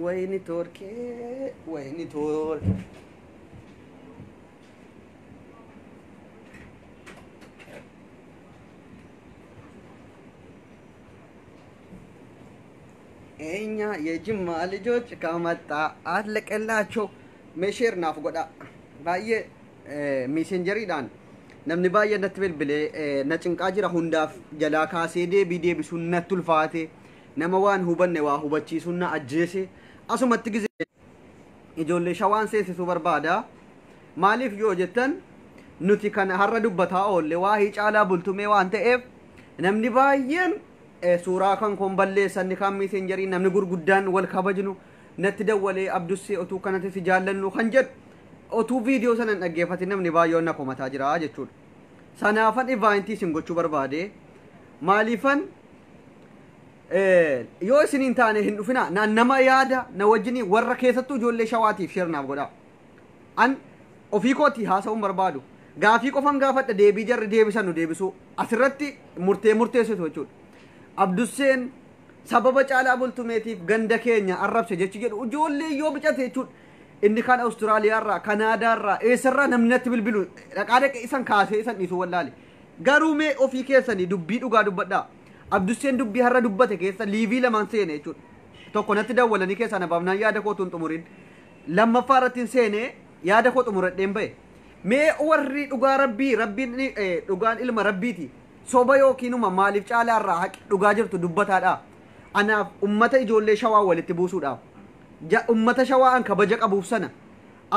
ويني تركي ويني تركي إنيا يجمع لجوج كامتا أهلك الله شو مشير نافقودا باية ميسنجري دان نمني باية نتبل بلي نتشنك أجرا هنداف جلا كاسي دي بيدي بسنة تلفاتي نموان هوبن نوا هوبتشي سنة أجيسي أسو متكزي إجولي شوان سيسي سوبر بادا ماليف يو جتن نتي كان هرى دبتا أولي واهي چالا بلتمي وان تأف نمني باية suuraa kan balleessan kan messengerii namni gurguddaan wal kabajnu natti dawwalee abdussee otuu kanatti si jaallannu kan jedhu otuu viidiyoo sanan dhaggeeffate namni baay'oon na komataa jira jechuudha. Sanaafan ivaantii sin gochuu barbaade maaliifan yoo isin hin taane hin dhufina nama yaada na wajjini warra keessattuu ijoollee shawaatiif shirnaaf godha. An ofii kootii haasa'uun barbaadu gaafii qofan gaafadha deebii jarri deebisan nu deebisu asirratti murteessitu jechuudha. Abdusseen sababa caalaa bultumeetiif ganda keenya arrabse jechi jedhu ijoollee yoo bicate jechuudha. Inni kan Awustiraaliyaa irraa Kanaadaa irraa eessarraa namni natti bilbilu dhaqaa dhaqee isan kaasee isan dhiisu wallaale. Garuu mee ofii keessanii dubbii dhugaa dubbadhaa. Abdusseen dubbii har'a dubbate keessa liivii lamaan seene jechuudha. Tokko natti dawwalanii keessaa na baafnaan yaada kootuun xumuriin. Lammaffaa irratti seene yaada koo xumuradheen bahe. Mee warri dhugaa rabbiin dhugaan ilma rabbiiti. Soba yookiinuma maaliif caalaa irraa haqi dhugaa jirtu dubbataadha. Anaaf ummata ijoollee shawaa walitti buusuudhaaf ummata shawaa an kabaja qabuuf sana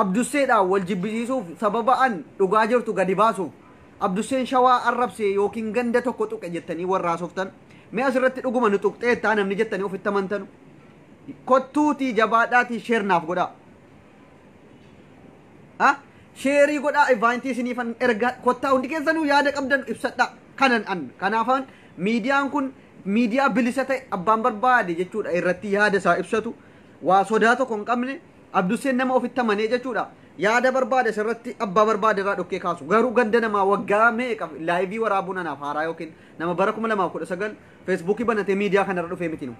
Abdusseedhaan wal jibbisiisuuf sababa an dhugaa jirtu gadi baasuuf Abdusseen shawaa arrabsee yookiin ganda tokko tuqe jettanii warraa softan mee asirratti dhuguma nu tuqxeettaa namni jettanii ofitti amantanu kottuutii jabaadhaatii sheernaaf godhaa. Sheerii godhaa ivaantii isiniifan erga kottaa hundi keessanuu yaada qabdan ibsadhaa. Kanaafan miidiyaan kun miidiyaa bilisa ta'e abbaan barbaade jechuudha irratti yaada isaa ibsatu waa sodaa tokko hin qabne Abdusseen nama ofitti amanee jechuudha yaada barbaade sirratti abbaa barbaade irraa dhokkee kaasu garuu ganda namaa waggaa meeqa laayivii waraabuun anaaf haaraa yookiin nama bara 2019 feesbuukii banatee miidiyaa kanarra dhufee miti nu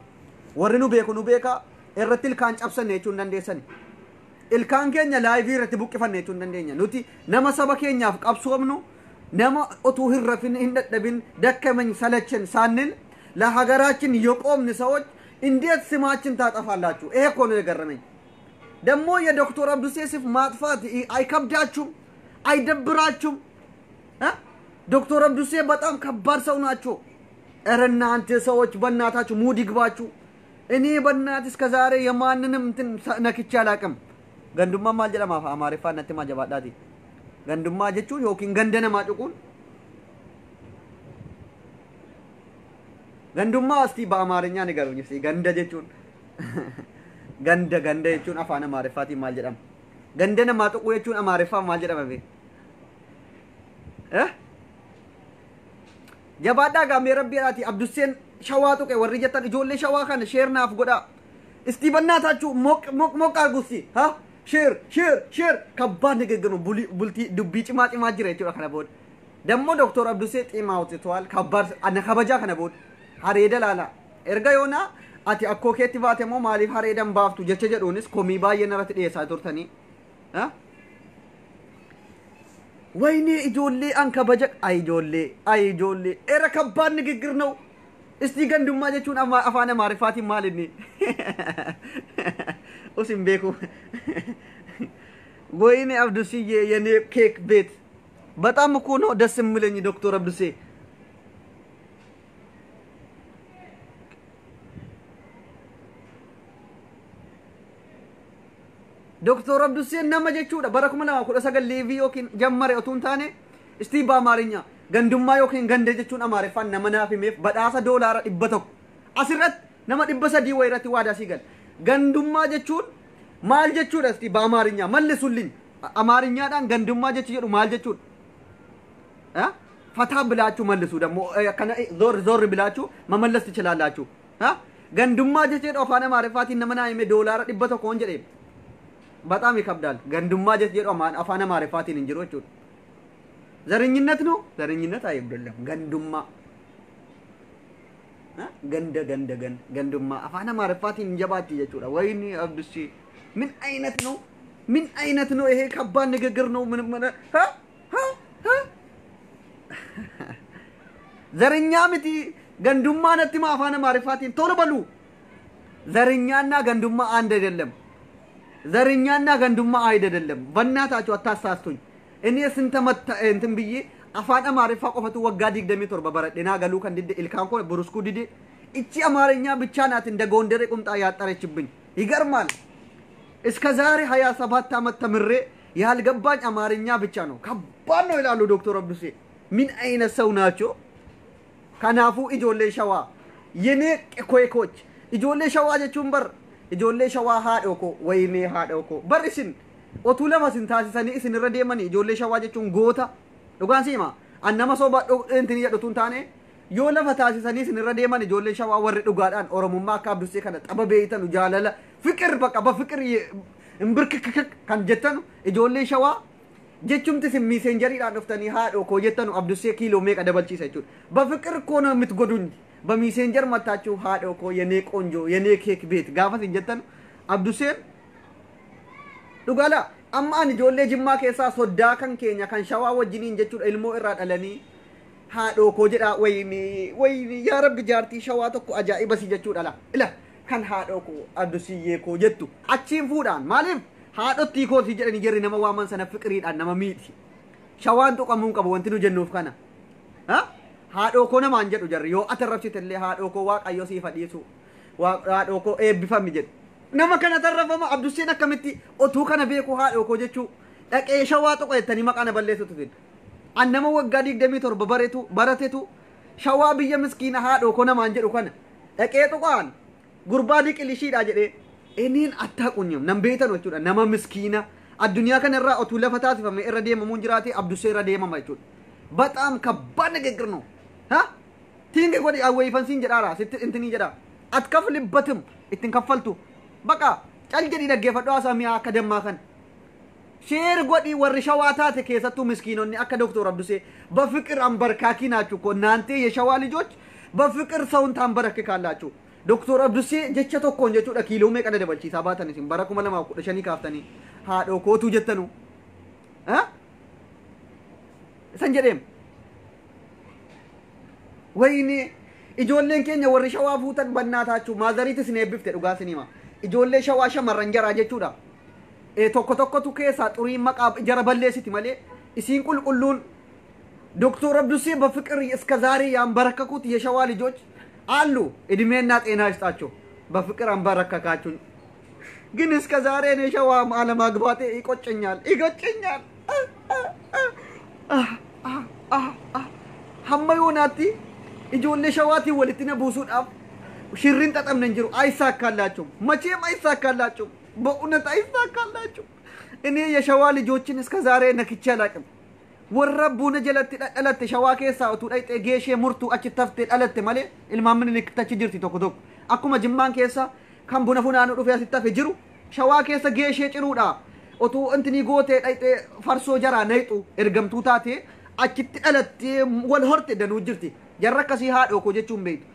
warri nu beeka irratti ilkaan cabsanne jechuun dandeessani ilkaan keenya laayivii irratti buqqifanne jechuun dandeenya nuti nama saba keenyaaf qabsoomnu nama otuu hin rafin hin dadhabin ደከመኝ ሰለቸን ሳንል ለሀገራችን የቆምን ሰዎች እንዴት ስማችን ታጠፋላችሁ? ይሄ እኮ ነው የገረመኝ። ደግሞ የዶክተር አብዱሴፍ ማጥፋት አይከብዳችሁም? አይደብራችሁም? ዶክተር አብዱሴፍ በጣም ከባድ ሰው ናቸው። ኧረ እናንተ ሰዎች በእናታችሁ ሙድ ይግባችሁ። እኔ በእናት እስከ ዛሬ የማንንም እንትን ነክቼ አላውቅም። ገንዱማ ማልጀለማ አማሪፋ ነትማ ጀባዳቲ gandummaa jechuun yookiin ganda namaa cuquun gandummaa asti ba'amaarinya ni garuun ibsi ganda jechuun ganda jechuun afaan amaariffaatiin maal jedhama ganda namaa tuquu jechuun amaariffaan maal jedhama be jabaadhaa gaamee rabbiidhaati Abdusseen shawaa tuqe warri jettan ijoollee shawaa kana sheernaaf godhaa isti bannaataachuu moq argusi share kabban ንግግር ነው ቡልቲ ዱቢ ጭማጭማ ጅራ ይችላል ከነቦድ ደሞ ዶክተር አብዱሴ ጤማ ወጥቷል ከባድ አነ ከበጃ ከነቦድ ሀሬደ ላላ ኤርጋ ዮና አቲ አኮኬቲ ባቴሞ ማሊፍ ሀሬደን ባፍቱ ጀቸ ጀዶንስ ኮሚ ባየነረት ዴሳ ቶርተኒ ወይኔ ኢጆሌ አንከበጀ አይጆሌ ኤረ ከባድ ንግግር ነው እስቲ ገንዱማ ጀቹን አፋነ ማሪፋቲ ማልኒ ኦሲም ቤኩ ወይኔ አብዱስዬ የኔ ኬክ ቤት በጣም እኮ ነው ደስ የሚለኝ ዶክተር አብዱሴ ዶክተር አብዱሴ ነማ ጀቹዳ በረኩመና ኩዳ ሰገል ሌቪ ዮኪን ጀመረ ኦቱን ታኔ እስቲ በአማርኛ ገንዱማ ዮኪን ገንደ ጀቹን አማርፋን ነመናፊ ሜፍ በዳሳ ዶላር ይበተው አስረት ነማ ይበሰዲ ወይረቲ ዋዳ ሲገል ገንዱማ ጀቹን ማል ጀቹዳ እስቲ በአማርኛ መልሱልኝ አማርኛዳን ገንዱማ ጀቹ ጀዱ ማል ጀቹን ፈታ ብላችሁ መልሱ ደግሞ ከነ ዞር ብላችሁ መመለስ ትችላላችሁ ገንዱማ ጀቹ ኦፋነ ማርፋቲ ነመና ይሜ ዶላር ይበተው ኮንጀዴ በጣም ይከብዳል ገንዱማ ጀቹ ጀዱ አፋነ ማርፋቲ እንጅሮቹ ዘረኝነት ነው ዘረኝነት አይደለም ገንዱማ gandummaa afaan amaariffaatiin jabaatti jechuudha wayni abdusi min aynat ነው ይሄ ከባድ ንግግር ነው ምን ዘረኛ ምቲ ገንዱማ ነትማ አፋን amaariffaatiin ቶሎ በሉ ዘረኛና ገንዱማ አንድ አይደለም ዘረኛና ገንዱማ አይደለም በእናታችሁ አታሳስቱኝ እኔ ስንተመታ እንትን ብዬ አፋን አማርፋ ቆፈቱ ወጋ ዲግደሚ ቶርባ በረደና ገሉ ከንዲደ ኢልካንኮ ብሩስኩ ዲደ እቺ አማርኛ ብቻ ናት እንደ ጎንደሬ ቁምጣ ያጠረችብኝ ይገርማል እስከ ዛሬ 27 አመት ተምሬ ያልገባኝ አማርኛ ብቻ ነው ከባድ ነው ይላሉ ዶክተር አብዱሴ ምን አይነት ሰው ናቸው ከናፉ ኢጆሌ ሸዋ የኔ ኮይኮች ኢጆሌ ሸዋ ጀቹን በር ኢጆሌ ሸዋ ሃዶኮ ወይኔ ሃዶኮ በርሽን ኦቱ ለማስን ታሲሰኒ እስን ረዴመኒ ኢጆሌ ሸዋ ጀቹን ጎታ ዱጋን ሲማ annama soba entini yadutun taane yo lafa taasisanii sin irra deeman ijoollee shawaa warri dhugaadhaan oromummaa akka abdusee kana xaba beeytan jaalala fikir baqa ba fikir imbirkik kan jettanu ijoollee shawaa jechumti sin messengeridhaan dhuftanii haadho koo jettanu abdusee kiiloo meeqa dabalchiisa jechuudha ba fikir koona mit godun ba messenger mataachuu haadho koo yenee qonjo yenee keek beet gaafa sin jettanu abdusee dhugaala amma ani ijoollee jimmaa keessaa soddaa kan keenya kan shawaa wajjiniin jechuudha ilmoo irraa dhalanii haadho koo jedha wayni yaa rabbi jaartii shawaa tokko ajaa'iba si jechuudha la ila kan haadho koo abdusiyyee koo jettu achiin fuudhaan maaliif haadhotti kooti jedhani jirri nama waaman sana fiqiriidhaan nama miiti shawaan tuqamuun qabu wanti nu jennuuf kana haadho koo namaan jedhu jarri yoo atarrabsitellee haadho koo waaqayyo siif fadhiisu haadho koo eebbifami jedhu nama kana tarrafama abduseen akkamitti otuu kana beeku haadho koo jechuu dhaqee shawaa tokko jettanii maqaa balleessutu tin annama waggaa 27 baratetu shawaa biyya miskiina haadho koo namaan jedhu kana dhaqee tuqaan gurbaa diqilishiidha jedhee eniin attaa qunyam nam beetan jechuudha nama miskiina addunyaa kana irraa otuu lafa taasifame irra deemamuun jiraate abdusee irra deemama jechuudha በጣም ከባድ ንግግር ነው ቲንግ ጎዲ አወይፈንሲን ጀዳራ ሲት እንትኒ ጀዳ አትከፍልበትም እትንከፈልቱ በቃ ጨልጀዲ ደገፈዶ አሳሚያ ከደማከን ሼር ጎዲ ወርሻዋታተ ከሰቱ ምስኪኖኒ አከ ዶክተር አብዱሴ በፍቅር አንበርካኪ ናችሁ እኮ እናንተ የሸዋ ልጆች በፍቅር ሰውን ታንበረክካላችሁ ዶክተር አብዱሴ ጀቸቶ ኮን ጀቹ ኪሎ ሜቀደ ደበልቺ ሳባተን ሲም በረኩ መለማ ሸኒ ካፍተኒ ሃዶ ኮቱ ጀተኑ ሰንጀደም ወይኔ ijoolleen keenya warri shawaa fuutan bannaatachu maazariitis neebbifte dhugaasiniima ijoollee shawaa shamarran jaraa jechuudha tokkotu keessa xurii maqaa jara balleessiti malee isiin qulqulluun ዶክተር አብዱሴ በፍቅር እስከ ዛሬ ያንበረከኩት የሸዋ ልጆች አሉ እድሜና ጤና ይስጣቸው በፍቅር አንበረከካችሁ ግን እስከ ዛሬ ነው ሸዋ አለማግባቴ ይቆጨኛል ሀማዮናቲ ijoollee shawaatii walitti na buusuudhaaf shirriin xaxamne jiru አይሳካላችሁ መቼም አይሳካላችሁ በእውነት አይሳካላችሁ እኔ የሸዋ ልጆችን እስከ ዛሬ ነክቼ አላቅም ወረቡነ ጀለቲ ዳለተ ሸዋ ከሳውቱ ዳይጤ ጌሼ ሙርቱ አቺ ተፍቴ ዳለተ ማለ ilmaምን ልክታች ጅርቲ ቶኮ አኩማ ጅማን ከሳ ካምቡና ፉናኑ ዱፍ ያስታፈ ጅሩ ሸዋ ከሳ ጌሼ ጭሩዳ ኦቱ እንትኒ ጎቴ ዳይጤ ፈርሶ ጀራ ነይጡ እርገምቱ ታቴ አቺ ዳለተ ወልሆርቴ ደኑ ጅርቲ jarrakasi haadho ko jechuun beeytu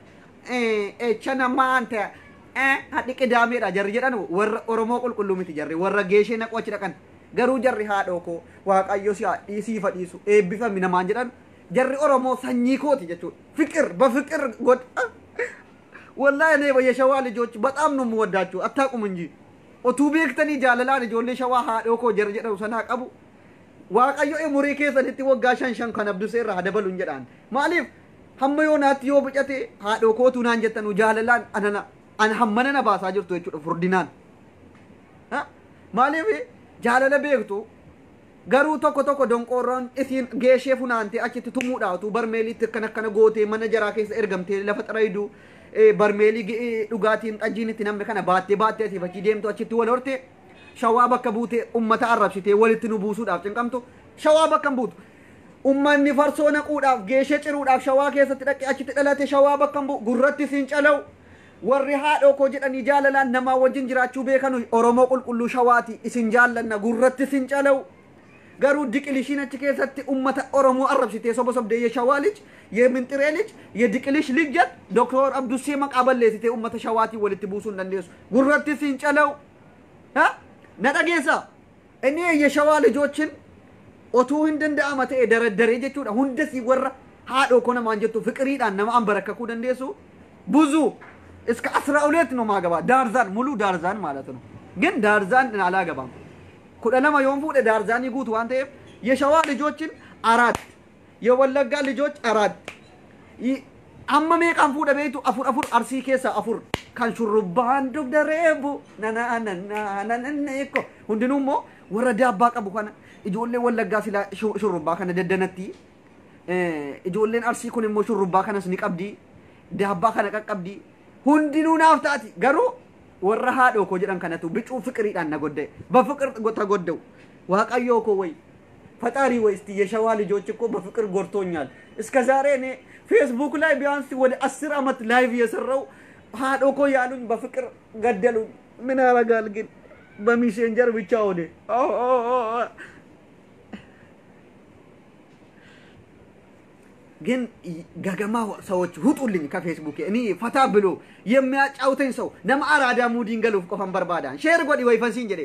chana maante hadhi qidaamedha jarri jedhan warra oromoo qulqulluu miti jarri warra geeshee naqoo achi dhaqan garuu jarri haadho ko waaqayyo si dhiisii fadhiisu eebbifami namaan jedhan jarri oromoo sanyii kooti jechuudha ፍቅር በፍቅር ጎድ wallahi እኔ በየሸዋ ልጆች በጣም ነው የምወዳችሁ አታቁም እንጂ ኦቱ ቤክተኒ ጃለላን ijoollee shawaa haadho ko jarri jedhan sana qabu waaqayyo emurii keessatti waggaa 5 kan abdusee irraa dabaluun jedhan maaliif hammayoonat yoo bicate haadho kootu naan jettanu jaalalaan an hammanana baasaa jirtu jechuudha furdinaan maaliif jaalala beektu garuu tokko donqorroon isin geeshee funaante achitti tumuudhaatu barmeelitti akkana gootee mana jaraa keessa ergamtee lafa xaraydu barmeelii dhugaatiin xajjiinitti namni kana baattee asiif achi deemtu achitti wal horte shawaa bakka buute ummata arrabsitee walitti nu buusuudhaaf cinqamtu shawaa bakka buutu ummanni farsoo naquudhaaf geeshee ciruudhaaf shawaa keessatti dhaqee achitti dhalate shawaa bakka gurratti siin calaw warri haadho koo jedhanii jaalalaan namaa wajjin jiraachuu beekanu oromoo qulqulluu shawaati isin jaallanna gurratti siin calaw قالوا ديكليشين اتكيسات أمة أورمو عرب سيتي صوب صوب دي شوالج يمن تريلج يديكليش لجت دكتور عبد السيمك قبل لي سيتي أمة شواتي ولا تبوسون دنديس قررت سينشلو ها نتاجيسا إني يشوالج وتشن أتوهن دند أمة درجة جود هندسي ورا هذا كنا ما نجتو فكري أن ما أم بركة كودن ديسو بوزو إسك أسرع أوليتنا ما جبا دارزان ملو دارزان مالتنا جن دارزان على جبا كل أنا ما يوم فوق دارزان يقول وانت يشوال لجوتشن أراد يولق لجوتش أراد أما ميك أم فوق بيتو أفور أرسي كيسا أفور كان شربان دوك دريبو نانا يكو هندنو مو ورا داباك أبو كان يجولي ولق سلا شربا كان ددنتي ijoolleen arsii kun immoo shurrubbaa kanas ni qabdi daabbaa kana qaqqabdi hundinuu naaf taati garuu warra haadhoo koo jedhan kanatu bicuu fiqriidhaan na godde በፍቅር ተጎደው waaqayyo ko ወይ ፈጣሪ ወይ እስቲ የሸዋ ልጆች እኮ በፍቅር ጎርቶኛል እስከ ዛሬ እኔ ፌስቡክ ላይ ቢያንስ ወደ 10 አመት ላይቭ የሰራው ሃዶ ኮ ያሉኝ በፍቅር ገደሉኝ ምን አረጋል ግን በሜሴንጀር ብቻ ሆነ ግን ጋጋማ ሰዎች ሁጡልኝ ከፌስቡክ እኔ ፈታ ብሎ የሚያጫውተኝ ሰው ነማራዳ ሙዲንገሉ ቆፈን በርባዳን ሼር ጎዲ ወይ ፈንሲን ጀዴ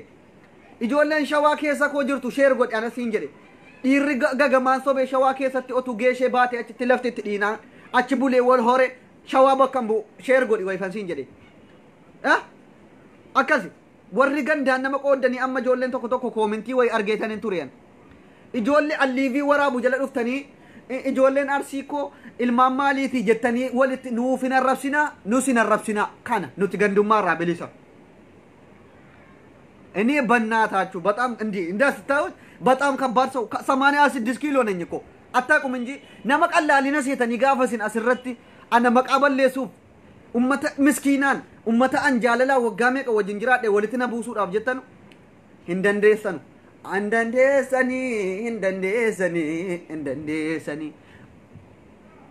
ijoolleen shawaa keessa koo jirtu sheer godhe ana siin jedhe dhiirri gagamaan sobee shawaa keessatti otu geeshee baate achitti laftitti dhiinaa achi bulee wal hore shawaa bakka bu sheer godhi wayfan siin jedhe akkasi warri gandaan nama qoodanii amma ijoolleen tokko tokko koomentii way argeetaniin turiyan ijoollee alliivii waraabu jala dhuftanii ijoolleen arsii koo ilmaan maaliitii jettanii walitti nuuf hin arrabsinaa nus hin arrabsinaa kana nuti gandummaa irraa bilisa እኔ በእናታችሁ በጣም እንዳስታውስ በጣም ከባድ ሰው 86 ኪሎ ነኝ እኮ አታቁም እንጂ ነመቀላሊነ ሴተን ይጋፈስን አስረቲ አነ መቃበለሱ ኡመተ ምስኪናን ኡመተ አንጃለላ ወጋሜ ቀወጅን ጅራዴ ወልትነ ቡሱ ዳፍ ጀተኑ እንደንደሰኑ እንደንደሰኒ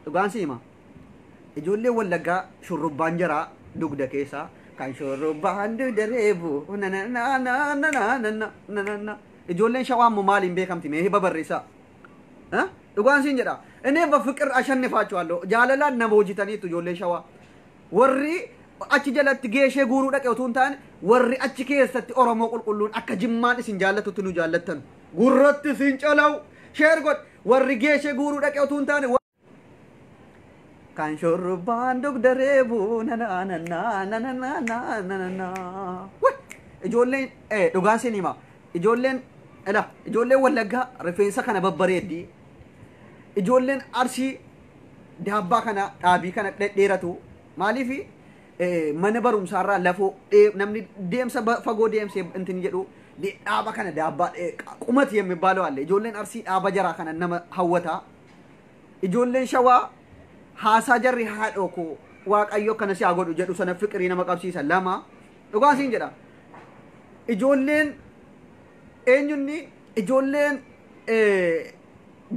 ዱጋንሲማ እጆሌ ወለጋ ሹሩባን ጀራ ዱግደ ኬሳ kan shurrubbaan dereebu na ijoolleen shawaa maaliin beekamti mee hiba barreessaa dhugaan siin jedha እኔ በፍቅር አሸንፋቸዋለሁ ጃለላን ነው ወጅተኒቱ ijoolleen shawaa warri achi jalatti geeshee guuruu dhaqe utuun taane warri achi keessatti oromoo qulqulluun akka jimmaan isin jaallatutti nu jaallattan gurratti isin calaw sheer god warri geeshee guuruu dhaqe utuun taane kan shurrubbaan dugdareebu na ijoolleen dhugaan siin hima ijoolleen wallaggaa rifeensa kana babbareeddi ijoolleen arsii daabbaa kana dhaabii kana dheeratu maaliifi mana barumsaarraa lafoo namni deemsa fagoo deemsee intin jedhu dhaaba kana daabbaa qumati የሚባለው አለ ijoolleen arsii dhaaba jaraa kana nama hawwata ijoolleen shawaa haasaa jarri haadhoo waaqayyo kana si agodhu jedhu sana fiqrii nama qabsiisa lama dhugaan siin jedha ijoolleen eenyunni ijoolleen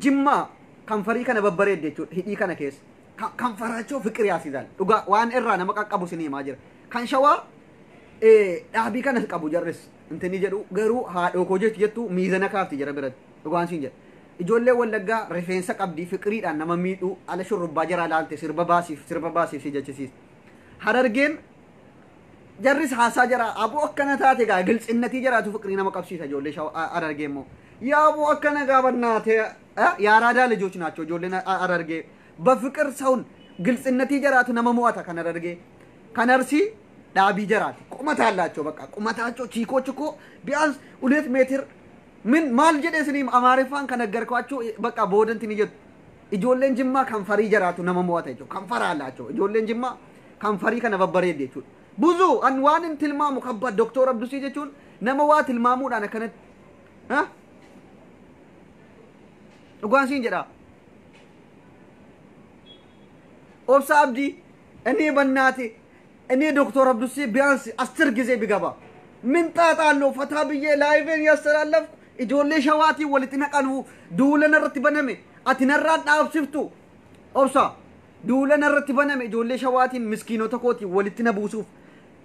jimmaa kanfarii kana babbareedde jechuudha hidhii kana keessa kanfaraachoo fiqrii yaasisaan dhugaa waan irraa nama qaqqabu sin himaa jira kan shawaa dhaabii kana qabu jarris intini jedhu garuu haadhoo koo jettu miizana kaafti jira biratti dhugaan siin jedha ijoollee wallaggaa rifeensa qabdi fiqriidhaan nama miidhu ala shurrubbaa jara laalte sirba baasiif si jechisiis harargeen jarris haasaa jara aboo akkana taate gaa gilxinnatii jaraatu fiqrii nama qabsiisa ijoollee harargee immoo yaa aboo akkana gaabannaate yaaraadaa ልጆች ናቸው ijoolleen harargee በፍቅር ሰውን ግልጽነቲ ጀራቱ ነመ ሞአታ ከነረርጌ ከነርሲ ዳቢ ጀራት ቁመት አላቸው በቃ ቁመታቸው ቺኮች እኮ ቢያንስ 2 ሜትር ምን ማል ጀደስኒም አማሪፋን ከነገርኳቸው በቃ ቦደንትን ijoolleen jimmaa kanfarii jaraatu nama mo'ata jechuudha kanfara አላቸው ijoolleen jimmaa kanfarii kana babbareedde jechuudha ብዙ አንዋንን tilmaamu kabba doktor abdusi jechuun nama waa tilmaamuudhaan akkanatti dhugaan siin jedha obsa abdi እኔ በእናቴ እኔ ዶክተር አብዱሲ ቢያንስ 10 ጊዜ ቢገባ ምን ጣጣ አለው ፈታ ብዬ ላይቭን ያስተላለፍ ijoollee shawaatii walitti naqanu duulana irratti baname ati narraa dhaabsiftu obsa duulana irratti baname ijoollee shawaatiin miskiinota kooti walitti na buusuuf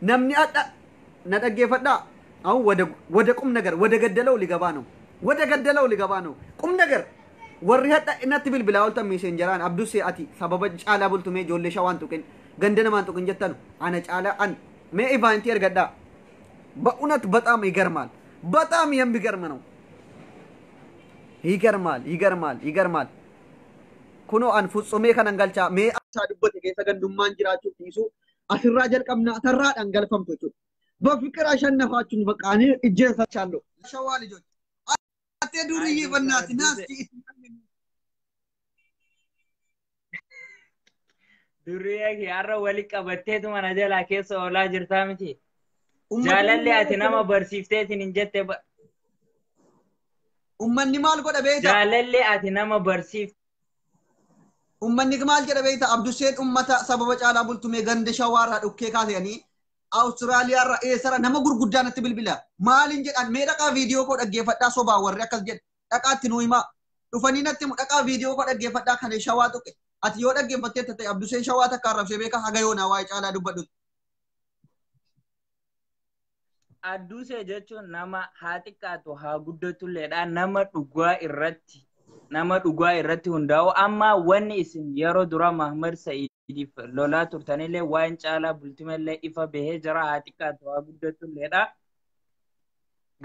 namni adda na dhaggeeffadha aw wada qum nagar wada gaddalaw ligabaa ነው وده قدلوا لقبانو قم نجر وريها إنت بالبلاول تمي سنجران عبدو سياتي سبب على بولتو مي جولي شوان توكن غندنا ما توكن جتانو أنا على أن ما إيفانتير قدا بقونت بتام يجرمال بتام يم بيجرمانو يجرمال كنو أنفس سمي كان أنقلشا مي أشاد بوتي كيسا غندمان جراتو تيسو أسراجل كمنا ترات أنقل فم توتو بفكر عشان نفاتون بقاني إجازة شالو شوالي جوج أتدوري بنات ناس Duriya ki har'a wali qabatteetu mana jalaa keessa oolaa jirtaa miti. Jaalalli ati nama barsiifteetiin hin jette. Ummanni maal godha beekta? Jaalalli ati nama barsiifte. Ummanni maal jedha beekta? Abduseen ummata sababa caalaa bultumee ganda shawaarraa dhukkee kaasanii Awustiraaliyaarraa eessara nama gurguddaa natti bilbila. Maaliin jedhan mee dhaqaa viidiyoo koo dhaggeeffadhaa sobaa warri akkas jedhe dhaqaatti nuu himaa. Dhufanii natti dhaqaa viidiyoo koo dhaggeeffadhaa kan shawaa tuqe. Ati yoo dhaggeeffattee ta'e Abduseen shawaa takka arrabsee beeka haga yoonaa waa'ee caalaa dubbadhu. Addusee jechuun nama haa xiqqaatu haa guddatulleedha nama dhugaa irratti hundaa'u amma wanni isin yeroo dura Mahmad Sa'idiif lolaa turtanillee waa'een caalaa bultimallee ifa bahee jira haa xiqqaatu haa guddatulleedha.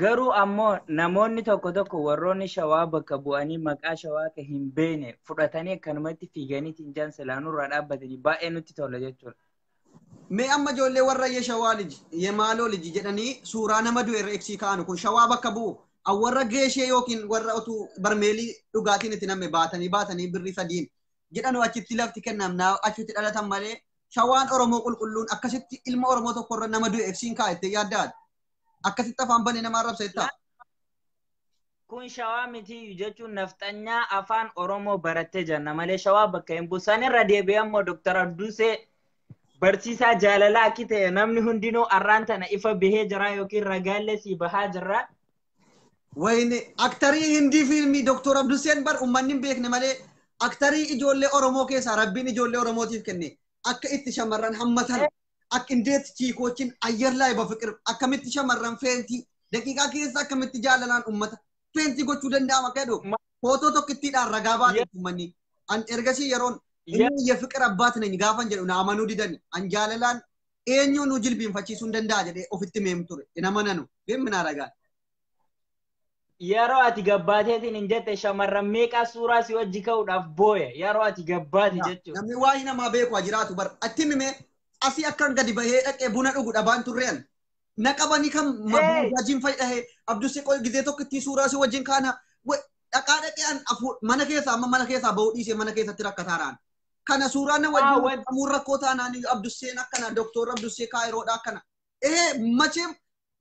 Garuu ammoo namoonni tokko warroonni shawaa bakka bu'anii maqaa shawaa ka hin beekne fudhatanii akkanumatti fiiganiitiin jaan silaanurraa dhaabbatanii baay'ee nutti tola jechuudha. Mee amma ijoollee warra shawaa liji yemaaloo liji jedhanii suuraa nama du'e irra eegsii kaa'anu kun shawaa bakka bu'u warra geeshee yookiin warra otuu barmeelii dhugaatiin itti namme baatanii birrii sadiin jedhanu achitti lafti kennamnaa achitti dhalatan malee shawaan Oromoo qulqulluun akkasitti ilma Oromoo tokko irra nama du'e eegsiin kaa'ettee yaaddaadha. Akkasitti afaan banee nama arrabseetta. Kun shawaa miti jechuun nafxanyaa afaan Oromoo barattee janna malee shawaa bakka hin buusan irra deebi'ee ammoo Dr. Abdusee barsiisaa jaalalaa akki ta'e namni hundinuu arraan tana ifa bahee jira yookiin ragaallee si bahaa jira. Wayne aktarii hindii fiilmii Dr. Abduseen bar ummanni hin beekne malee aktarii ijoollee Oromoo keessaa rabbiin ijoollee Oromootiif kenne akka itti shamarran hammatan akka indeet chiikoochin ayyar laayiba fiqir akkamitti shamarran feenti daqiiqaa keessa akkamitti jaalalaan ummata feenti gochuu danda'ama kedhu footoo tokkittiidhaan ragaa baate ummanni an ergasii yeroon inni ya fiqir abbaat nani gaafan jedhu na amanuu didani an jaalalaan eenyu nu jilbiinfachiisuu hin danda'a jedhee ofitti meem ture hin amananu beemminaa ragaan. Yeroo ati gabbaateetiin hin jette shamarran meeqaa suuraa si wajji ka'uudhaaf booye yeroo ati gabbaate jechuudha. Namni waa'ee namaa beeku jiraatu bar atti mimee asii akkan gadi bahee dhaqee buna dhugu dhabaan turreen na qabanii kan wajjin fayyadahee Abdusee qol gizee tokkitti suuraa si wajjin kaana dhaqaa dhaqee an mana keessaa amma mana keessaa bahuu dhiisee mana keessatti rakkataaraan kana suuraa na wajjin qamuun rakkoo taanaan Abduseen akkana Dr. Abdusee Kaayiroodha akkana macheem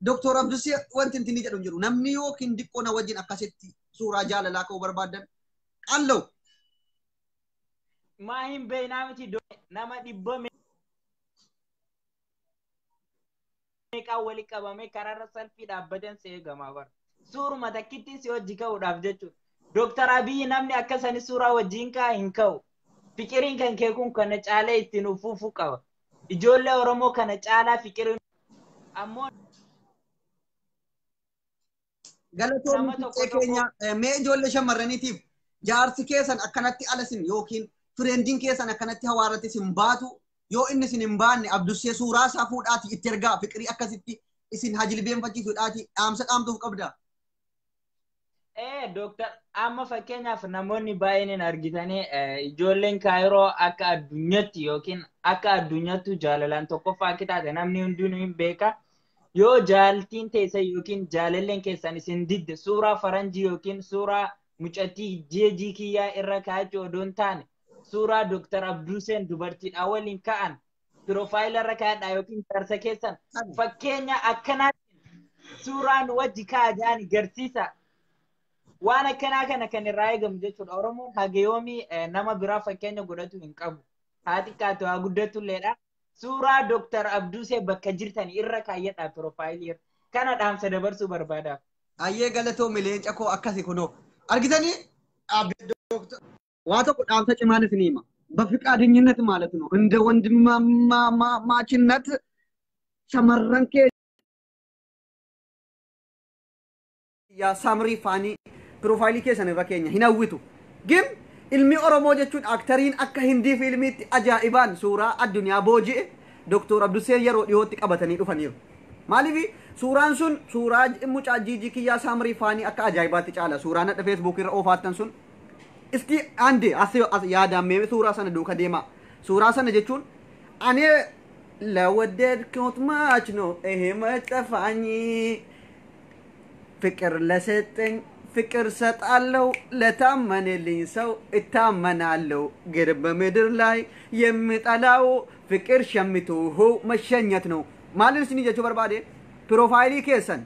Dr. Abdusee wanti intini jedhu jiru namni yookiin diqqoo na wajjin akkasitti suuraa jaalalaa ka'uu barbaadan qal'oo. Maa hin beeknaa miti nama dhibba meeqaa wali qabame karaarra salphii dhaabbatan si eegamaa bara. Suuruma takkitti si wajji ka'uudhaaf jechuudha. Dr. Abiy namni akkasanii suuraa wajjin kaa hin ka'u. Fiqiriin kan kee kun kana caalee ittiin uffufuu qaba. Ijoollee Oromoo kana caalaa fiqiriin ammoo galatoomni keenya mee ijoollee shamarraniitiif jaarsi keessan akkanatti alasin yookiin fireendiin keessan akkanatti hawaarratti sin baatu yoo inni sin hin baanne Abdusee suuraa isaa fuudhaati itti ergaa fiqirii akkasitti isin hajilbeenfachiisuudhaati dhaamsa dhaamtuuf qabda. Doktar amma fakkeenyaaf namoonni baay'een argitanii ijoolleen Kaayiroo akka addunyaatti yookiin akka addunyaatti jaalalaan tokkoffaa akka taate namni hundinuu hin beeka. Yoo jaaltiin teessa yookiin jaalalleen keessan isin didde suuraa faranjii yookiin suuraa mucattii jeejii kiyyaa irra kaa'achuu odoo hin taane suuraa Dr. Abduseen dubartiidhaa waliin ka'an piroofaayila irra kaa'adhaa yookiin jaarsa keessan fakkeenya akkanaatti suuraan wajji kaa'adhaan garsiisa. Waan akkanaa kana kan irraa eegamu jechuudha. Oromoon hageyoomii nama biraa fakkeenya godhatu hin qabu. Haa xiqqaatu haa guddatulleedha. Suuraa Dr. Abdusee bakka jirtan irra kaayyadhaa piroofaayilii irra. Kana dhaamsa dabarsuu barbaadaaf. Ayyee galatoo mileenca koo akkasi kunoo. Argitanii waa tokko dhaamsa cimaan isin hima. በፍቃደኝነት ማለት ነው እንደ ወንድማማችነት ሸመረን yaa samrii faanii piroofaayilii keessan irra keenya hin hawwitu gim ilmi oromoo jechuun aktariin akka hindii fiilmiitti ajaa'ibaan suuraa addunyaa booji'e doktor Abduseen yeroo dhiyootti qabatanii dhufaniiru maaliif suuraan sun suuraa mucaa jiijii kiyyaa samrii faanii akka ajaa'ibaatti caala suuraa nadha feesbuuk irra oofaattan sun isti ande as yaadammee suuraa sana duuka deema suuraa sana jechuun ani ለወደድኩት ማች ነው ይሄ መጠፋኝ ፍቅር ለሰጠኝ ፍቅር ሰጣለው ለታመነልኝ ሰው እታመናለው ግን በምድር ላይ የምጠላው ፍቅር ሸምቶ መሸኘት ነው ማለት ስኒ ጀቹ በርባዴ ፕሮፋይሊ ኬሰን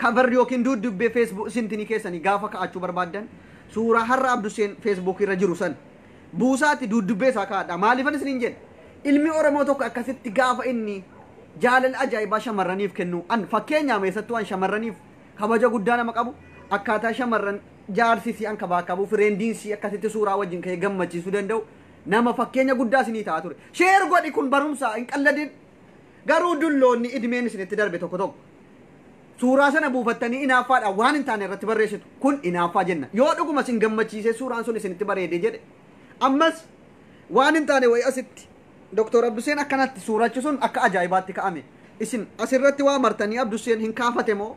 ከቨር ዮኪን ዱዱቤ ፌስቡክ ሲንቲኒ ኬሰን ጋፋ ካቹ በርባደን ሱራ ሐራ አብዱሴን ፌስቡክ ይረጅሩሰን ቡሳቲ ዱዱቤ ሳካዳ ማሊፈን ስኒ እንጀን ilmi oromoo tokko akkasitti gaafa inni jaalala ajaa'ibaa shamarraniif kennu an fakkeenyaa meessattuu an shamarraniif kabaja guddaa nama qabu akkaataa shamarran jaarsisii an kabaa qabu fireendiinsii akkasitti suuraa wajjin ka'ee gammachiisuu danda'u nama fakkeenya guddaa isinii ta'a ture sheer godhi kun barumsaa hin qalladin garuu dulloonni idmeen isinitti darbe tokko tokko suuraa sana buufattanii inaaffaadha waan hin taane irratti barreessitu kun inaaffaa jenna yoo dhuguma isin gammachiisee suuraan sun isinitti bareede jedhe ammas waan hin taane wayi asitti Dr. Abduseen akkanatti suurachi sun akka ajaa'ibaatti ka'ame isin asirratti waa martanii Abduseen hin kaafate moo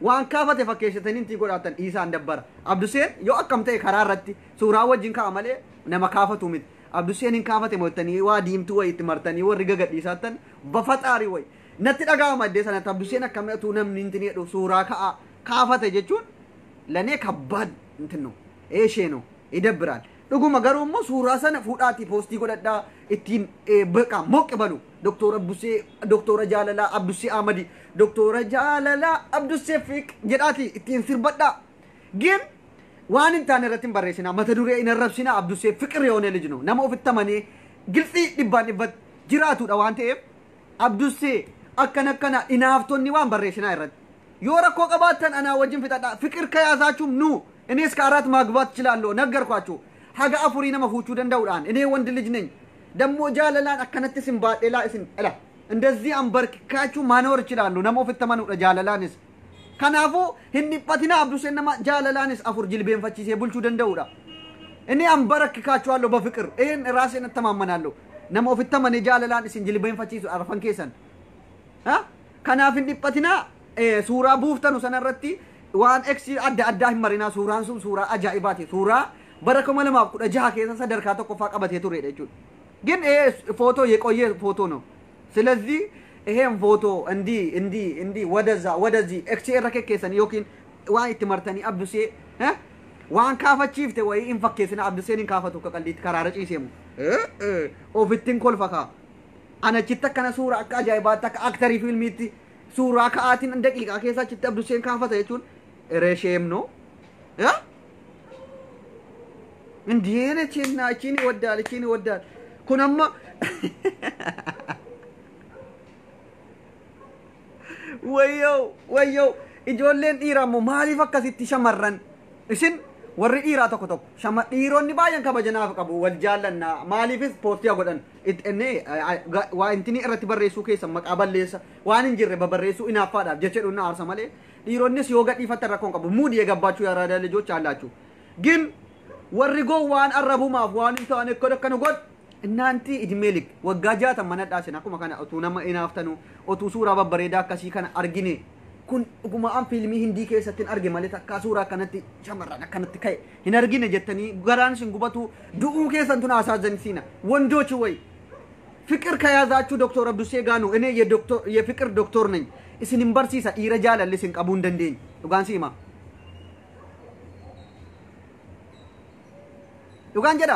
waan kaafate fakkeessatanii intii godhaatan isaan dabbara Abduseen yoo akkam ta'e karaa irratti suuraa wajjin ka'a malee nama kaafatu miti Abduseen hin kaafate mootanii waa diimtuu wayi itti martanii warri gagadhiisaatan bafaxaarii wayi natti dhaga'ama iddee sanatti Abduseen akkamatu namni inti jedhu suuraa ka'a kaafate jechuun lanee kabbaad intino eesheenoo idabbiraan dhuguma garuu immoo suuraa sana fuudhaatii poostii godhadhaa ittiin beeqa moqqe balu doktora Abdusee doktora Jaalalaa Abdusee Ahmadi doktora Jaalalaa Abdusee Fiq jedhaati ittiin sirbadhaa gin waan hin taane irratti hin barreessinaa mata duree hin arrabsinaa Abdusee Fiqir yoonee lijino nama ofitti amanee gilxii dhibbaan dhibbat jiraatudha waan ta'eef Abdusee akkana inaaftonni waan barreessinaa irratti yoo rakkoo qabaattan anaa wajjin fixadhaa Fiqir kayaasaachum nu እኔስ ከአራት ማግባት እችላለሁ ነገርኳችሁ haga afuri nama fuuchuu danda'uudhaan እኔ ወንድ ልጅ ነኝ ደግሞ ጃለላን አከነተ ሲምባዴላ እስን እላ እንደዚህ አንበርክካችሁ ማኖር ይችላሉ ነሞ ፍተማኑ ጃለላንስ ከናፉ ህንዲጳቲና አብዱሴን ነማ ጃለላንስ አፉር ጅልቤን ፈቺሴ ቡልቹ danda'uudha እኔ አንበረክካችኋለሁ በፍቅር ይሄን ራሴን ተማመናለሁ ነሞ ፍተማን ጃለላን እስን ጅልቤን ፈቺሱ አርፈን ኬሰን ከናፍ ህንዲጳቲና ሱራ ቡፍተኑ ሰነረቲ waan eksi adda himmarina suuraan sun suuraa ajaa'ibaati suuraa bara 2016 keessa sadarkaa tokkoffaa qabatee turedha jechuudha ግን ፎቶ የቆየ ፎቶ ነው ስለዚህ ይሄን ፎቶ እንዲ ወደዚህ ኤክስኤር ከከሰን ዮኪን ዋን ኢትመርተኒ አብዱሴ ዋን ካፈቺፍተ ወይ ኢንፈኬስና አብዱሴን ካፈቱ ከቀሊት ከራረጭ ይሰሙ ኦፊቲን ኮልፈካ አነቺተ ከነ ሱራ አጃይባታ አክተሪ ፊልሚቲ ሱራ ከአቲን ደቂቃ ከሳች አብዱሴን ካፈተ ይቹን ረሼም ነው እንዲሄነ ቺኒ ወዳል ኩነማ ወዮ ijoolleen dhiiraammoo maaliif akkasitti shamarran isin warri dhiiraa tokko dhiironni baay'een kabajanaaf qabu wal jaallannaa maaliifis poostii godhan waa intini irratti barreessuu keessa maqaa balleessa waan hin jirre babarreessuu inaaffaadhaaf jecha dhunna aarsa malee dhiironnis yoo gadhiifatan rakkoon qabu muudii gabbachuu yaaradaa lijoች አላችሁ ግን warri goo waan arrabumaaf waan hin taane akkana god እናንቲ idmeelik waggaa 60 manadhaasin akkuma kana otuu nama inaaftanu otuu suuraa babbareedaa akkasii kana argine kun dhuguma an fiilmii hindii keessatti arge malee takka suuraa kanatti shamarran akkanatti ka'e hin argine jettanii garaan sin gubatu du'uu keessan tun አሳዘንሲና ወንዶች ወይ ፍቅር ከያዛችሁ ዶክተር አብዱሴ ጋኑ እኔ የፍቅር ዶክተር ነኝ እስንም በርሲሳ ኢረጃል ለስን ቀቡ እንደንደኝ ዱጋን ሲማ ዱጋን ጀዳ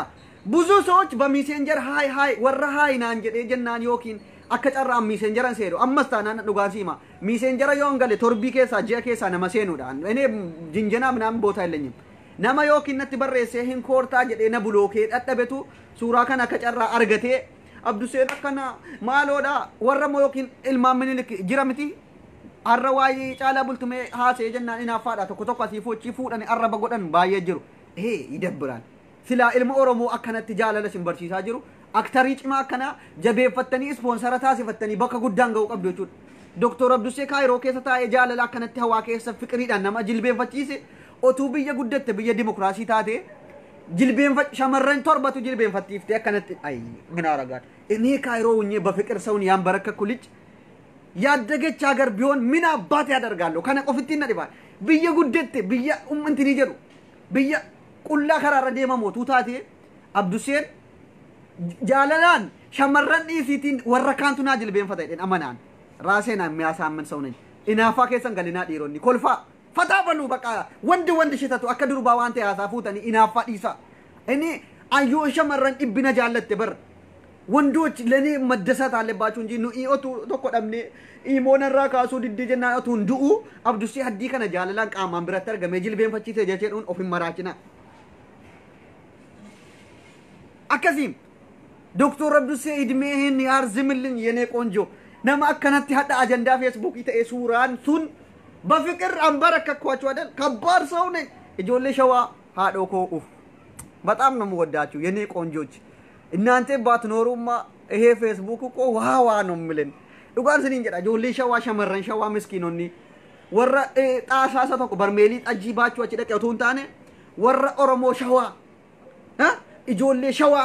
ብዙ ሰዎች በሜሴንጀር ሃይ ወራ ሃይ ናን ጀዴ ጀናን ዮኪን አከጨራ ሜሴንጀራን ሰይዶ አመስታና ዱጋን ሲማ ሜሴንጀራ ዮንገለ ቶርቢ ኬሳ ጂያ ኬሳ ነማ ሰይኑዳን እኔ ጅንጀና ምናምን ቦታ የለኝም ነማ ዮኪን ነቲ በረሴ ሂን ኮርታ ጀዴ ነብሎኬ ጠጠበቱ ሱራ ከና ከጨራ አርገቴ አብዱሴን አከና ማሎዳ ወረሞ ዮኪን ኢልማ ምንልክ ጅራምቲ አረዋይ ጫላ ቡልቱሜ ሃሴ ጀናን ኢናፋዳ ተኮ ሲፎቺ ፉዳን አረባ ጎዳን ባየ ጅሩ ይሄ ይደብራል ስላ ኢልማ ኦሮሞ አከነቲ ጃላለ ሲምበርሲሳ ጅሩ አክተሪ ጭማ አከና ጀቤፈተኒ ስፖንሰር ታሲፈተኒ በከ ጉዳን ገው ቀብዶቹ Doktor Abdusee Kaayiroo keessa taa'ee jaalala akkanatti hawaa keessa fiqiriidhaan nama jilbeenfachiise otuu biyya guddatte biyya dimokiraasii taate shamarran torbatu jilbeenfattiiftee akkanatti ay gina ragaan inni Kaayiroo unye በፍቅር ሰውን ያንበረከኩ ልጅ ያደገች ሀገር ቢሆን ምን አባት ያደርጋለሁ ከነ ቆፍቲና ዲባ ብየ ጉደት ብየ እንትን ይጀሩ ብየ ቁላ ከራረ ደማሞቱ ታቴ አብዱሴን ጃለላን ሸመረን ኢሲቲን ወረካንቱና ጅልቤን ፈታይደን አማናን ራሴና የሚያሳምን ሰው ነኝ ኢናፋ ከሰን ገሊና ዲሮኒ ኮልፋ ፈታ በሉ በቃ ወንድ ሽተቱ አከድሩ ባዋንተ ያሳፉተኒ ኢናፋ ዲሳ እኔ አዩ ሸመረን ኢብነ ጃለተ በር ወንዶች ለኔ መደሰት አለባችሁ እንጂ ነው ኢኦቱ ተቆደምኔ ኢሞነራ ካሱ ድድጀና አቱ እንዱኡ አብዱሲ ሀዲ ከነ ጃለላን ቃማን ብረተር ገመጅል ቤንፈቺ ተጀቸዱን ኦፊን መራችና አከዚም ዶክተር አብዱሲ እድሜህን ያርዝምልኝ የኔ ቆንጆ ነማ አከናት ሀዳ አጀንዳ ፌስቡክ ይተ ሱራን ሱን በፍቅር አንበረከኳችሁ አይደል ከባድ ሰው ነኝ እጆሌ ሸዋ ሃዶኮ ኡፍ በጣም ነው የምወዳችሁ የኔ ቆንጆች እናንተ ባትኖሩማ ይሄ ፌስቡክ እኮ ዋዋ ነው ምልን ዱጋን ስኒ እንጀራ ጆሌ ሸዋ ሸመረን ሸዋ ምስኪኖኒ ወረ ጣሳሳ ተቆ በርሜሊ ጠጂባችሁ አቺ ደቀቱን ታነ ወረ ኦሮሞ ሸዋ ኢጆሌ ሸዋ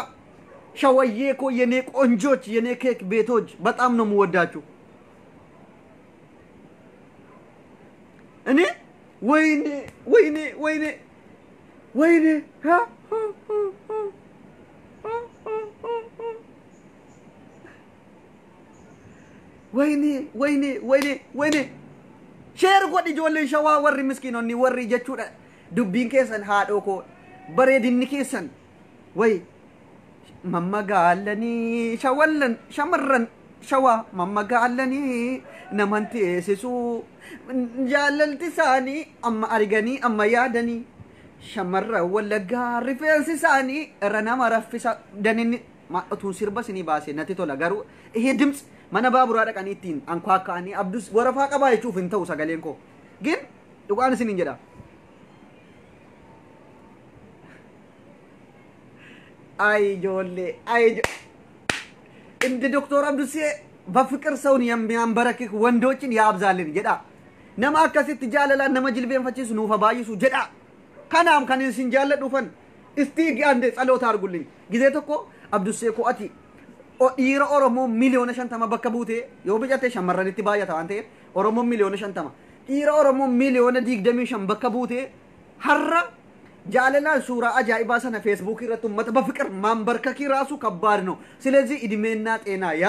ሸዋዬ እኮ የኔ ቆንጆች የኔ ኬክ ቤቶች በጣም ነው የምወዳችሁ እኔ ወይኔ ወይኔ ሼር ጎዲ ጆሌ ሸዋ ወሪ ምስኪኖኒ ወሪ ጀቹዳ ዱቢን ኬሰን ሃዶኮ በሬድኒ ኬሰን ወይ መመጋለኒ ሸወለን ሸመረን ሸዋ መመጋለኒ ነመንቴ ሲሱ ጃለልቲሳኒ አማ አርገኒ አማ ያደኒ ሸመረ ወለጋ ሪፌንሲሳኒ ረና ማረፍሳ ደንኒ ማጡን ሲርበስኒ ባሴ ነቲቶ ለጋሩ ይሄ ድምጽ መነባቡራ ደቀኒቲን አንኳካኒ አብዱስ ወረፋ ቀባይቹ ፍንተው ሰገሌንኮ ግን ዱቃንስኒ እንጀዳ አይ ጆሌ እንደ ዶክተር አብዱሴ በፍቅር ሰውን የሚያንበረክክ ወንዶችን ያብዛልን ጀዳ ነማ ከሲት ጃለላ ነመጅልቤን ፈቺስ ኑፋ ባይሱ ጀዳ ከናም ከነን ሲንጃለ ዱፈን እስቲ አንዴ ጸሎት አርጉልኝ ጊዜ ተኮ አብዱሴ ኮ አቲ ኢራ ኦሮሞ ሚሊዮን ሸንተማ በከቡቴ የውብጀቴ ሸመረንቲ ባያታ አንተ ኦሮሞ ሚሊዮን ሸንተማ ኢራ ኦሮሞ ሚሊዮን ዲግደሚ ሸም በከቡቴ ሐራ ጃለላ ሱራ አጃኢባ ሰነ ፌስቡክ ይረቱ መተ በፍቅር ማንበርከኪ ራሱ ከባድ ነው ስለዚህ እድሜና ጤና ያ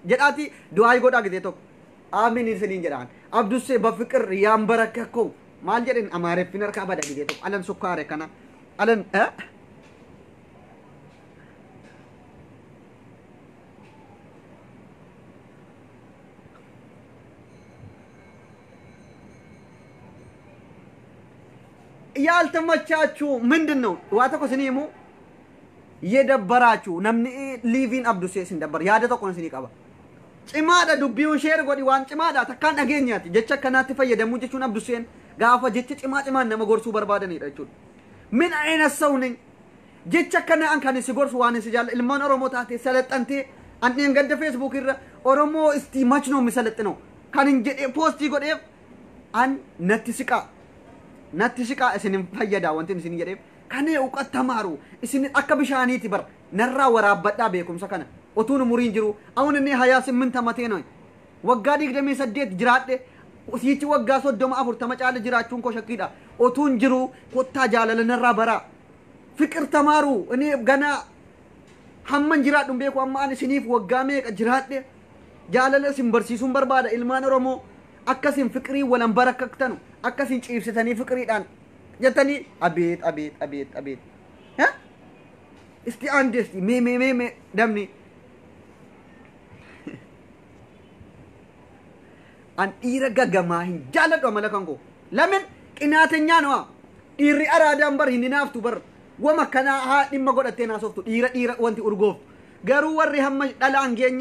ጀዳቲ ዱአይ ጎዳ ጊዜ ተኮ አሚን ይስሊን ጀዳን አብዱሴ በፍቅር ያንበረከከው ማልጀን አማረ ፊነር ካባዳ ጊዜ ተኮ አለን ሱካረ ከና አለን ያልተመቻችሁ ምንድነው ዋተኮ ስኒሙ የደበራችሁ ነምኒ ሊቪን አብዱሴ ሲንደበር ያደተኮ ስኒ ቀባ ጭማዳ ዱቢውን ሼር ጎዲ ዋን ጭማዳ ተካን አገኛት ጀቸ ከናት ፈየደሙ ጀቹን አብዱሴን ጋፋ ጀቸ ጭማ ነመጎርሱ በርባደን ይደቹን ምን አይነት ሰው ነኝ ጀቸ ከና አንካን ሲጎርሱ ዋን ሲጃል ilman ኦሮሞ ታቴ ሰለጠንቴ አንዴን ገደ ፌስቡክ ይረ ኦሮሞ እስቲ ማች ነው የሚሰለጥነው ካን እንጀ ፖስት ይጎዴ አን ነትስቃ እስን ፈየዳ ወንትን እስን ይገዴ ካኔ እውቀት ተማሩ እስን አከብሻኒት በር ነራ ወራበዳ በኩም ሰከነ ኦቱን ሙሪን ጅሩ አሁን እኔ 28 ዓመቴ ነው ወጋዲ ግደሜ ሰደት ጅራዴ ሲቺ ወጋ ሶዶማ አፉር ተመጫለ ጅራችሁን ኮሸኪዳ ኦቱን ጅሩ ኮታ ጃለለ ነራ በራ ፍቅር ተማሩ እኔ ገና ሐመን ጅራዱን ቤኩ አማን ሲኒፍ ወጋሜ ጅራዴ ጃለለ ሲምበርሲሱን በርባዳ ilman ኦሮሞ አከሲን ፍቅሪ ወለን በረከክተኑ አከሲን ጪብስተኒ ፍቅሪዳን ጀተኒ አቤት እስቲ አንድ እስቲ ሜ ደምኒ አን ኢረጋጋማሂ ጃለዶ መለከንኮ ለምን ቅናተኛ ነው ኢሪ አራዳን በር ይንናፍቱ በር ወመከና ሀ ዲመ ጎደቴና ሶፍቱ ኢረ ወንቲ ኡርጎፍ ገሩ ወሪ ሀመ ዳላንጌኘ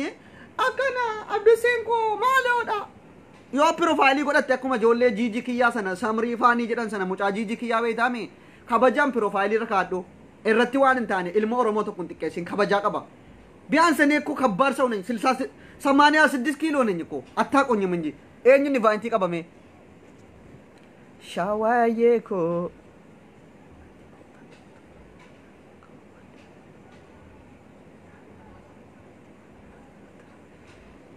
አከና አብዱሴንኮ ማለውዳ yo profile godate akkuma jolle jiji kiya sana samri fani jedhan sana muca jiji kiya beetame kabajam profile rakaddo irratti waan intane ilmo oromo tokkon tikkesin kabaja qaba ቢያንስ እኔ እኮ ከባድ ሰው ነኝ 86 ኪሎ ነኝ እኮ አታቆኝም እንጂ ኤኝን ቫንቲ ቀበሜ ሻዋዬ እኮ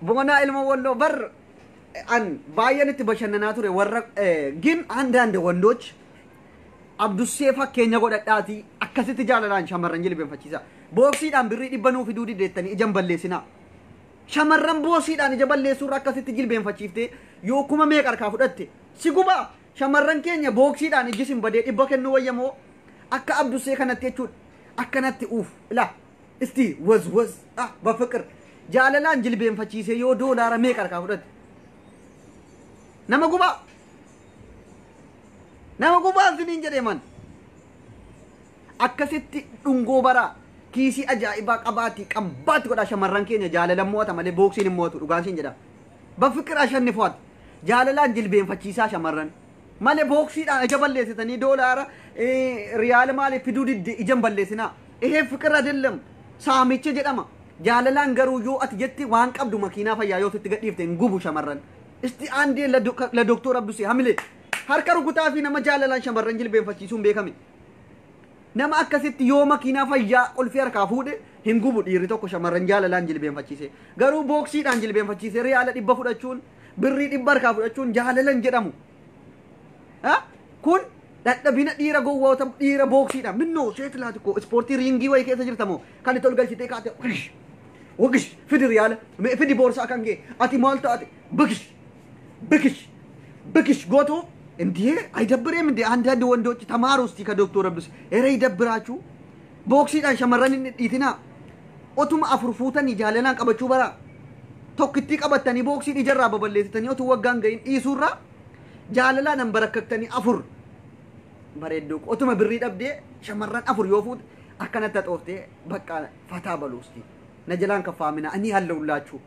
ቦና ilmo ወሎ በር አን ባየንት በሸነና ቱሬ ወረቅ ግን አንዳንድ ወንዶች አብዱሴፋ ኬኛ ጎዳዳቲ አከሲት ጃለላን ሸመረን ጅል በፈቺሳ ቦክሲዳን ብሪ ዲበኑ ፊዱዲ ደተኒ ጀንበሌሲና ሸመረን ቦክሲዳን ጀበሌሱ አከሲት ጅል በፈቺፍቴ ዮኩመ ሜቀር ካፉደቴ ሲጉባ ሸመረን ኬኛ ቦክሲዳን ጅሲም በደ ዲበከኑ ወየሞ አከ አብዱሴ ከነቴቹ አከነቴ ኡፍ ላ እስቲ ወዝ በፍቅር ጃለላን ጅል በፈቺሴ ዮ ዶላር ሜቀር ካፉደቴ nama guba sinin jedhe man akkasitti dhungoo bara kiisii ajaa'ibaa qabbaatti godha shamarran keenya jaalalan mo'ata malee booksiin hin mo'atu dhugaan siin jedha bafikir ashannifaat jaalalaan jilbeenfachiisaa shamarran malee booksiidhaan ija balleessitanii doolaara riyaal maaliif fiduu didde ijan balleessinaa ihee fikir adellam saamicha jedhama jaalalaan garuu yoo ati jetti waan qabdu makiinaa fayyaa yoo sitti gadhiifte hin gubu shamarran isti ande la doctor abdusi hamile har karu gutafi nama jalalan shamarran jilbeen fachiisuun beekame nama akkasitti yoo makiinaa fayyaa qolfii harkaa fuudhe hin gubu dhiirri tokko shamarran jalalaan jilbeen fachiise garuu booksiidhaan jilbeen fachiise riyaala 100 fudhachuun birrii 100 harkaa fudhachuun jalalan jedhamu kun dadhabina dhiira gowwoota dhiira booksiidhaan minnoo seetlaati ko ispoortii ringii way keessa jirtamo kan itti ol galchitee kaate ወግሽ ፍድ ሪያለ ፍድ ቦርሳ ካንጌ አቲ ማልታ አቲ ብክሽ ጎቶ እንዴ አይደብሬም እንዴ አንዳንድ ወንዶች ተማሩ እስቲ ከዶክተር አብዱስ እረ ይደብራችሁ ቦክሲዳን ሸመረን ዲቲና ኦቱም አፍርፉተን ይጃለናን ቀበቹ በራ ቶክቲ ቀበተኒ ቦክሲድ ይጀራ በበለተኒ ኦቱ ወጋን ገይን ኢሱራ ጃለላ ነንበረከክተኒ አፉር በሬዶ ኦቱም ብሪ ደብዴ ሸመረን አፉር ዮፉት አከነተ ጦፍቴ በቃ ፈታ በሉ እስቲ ነጀላን ከፋሚና እኔ ያለውላችሁ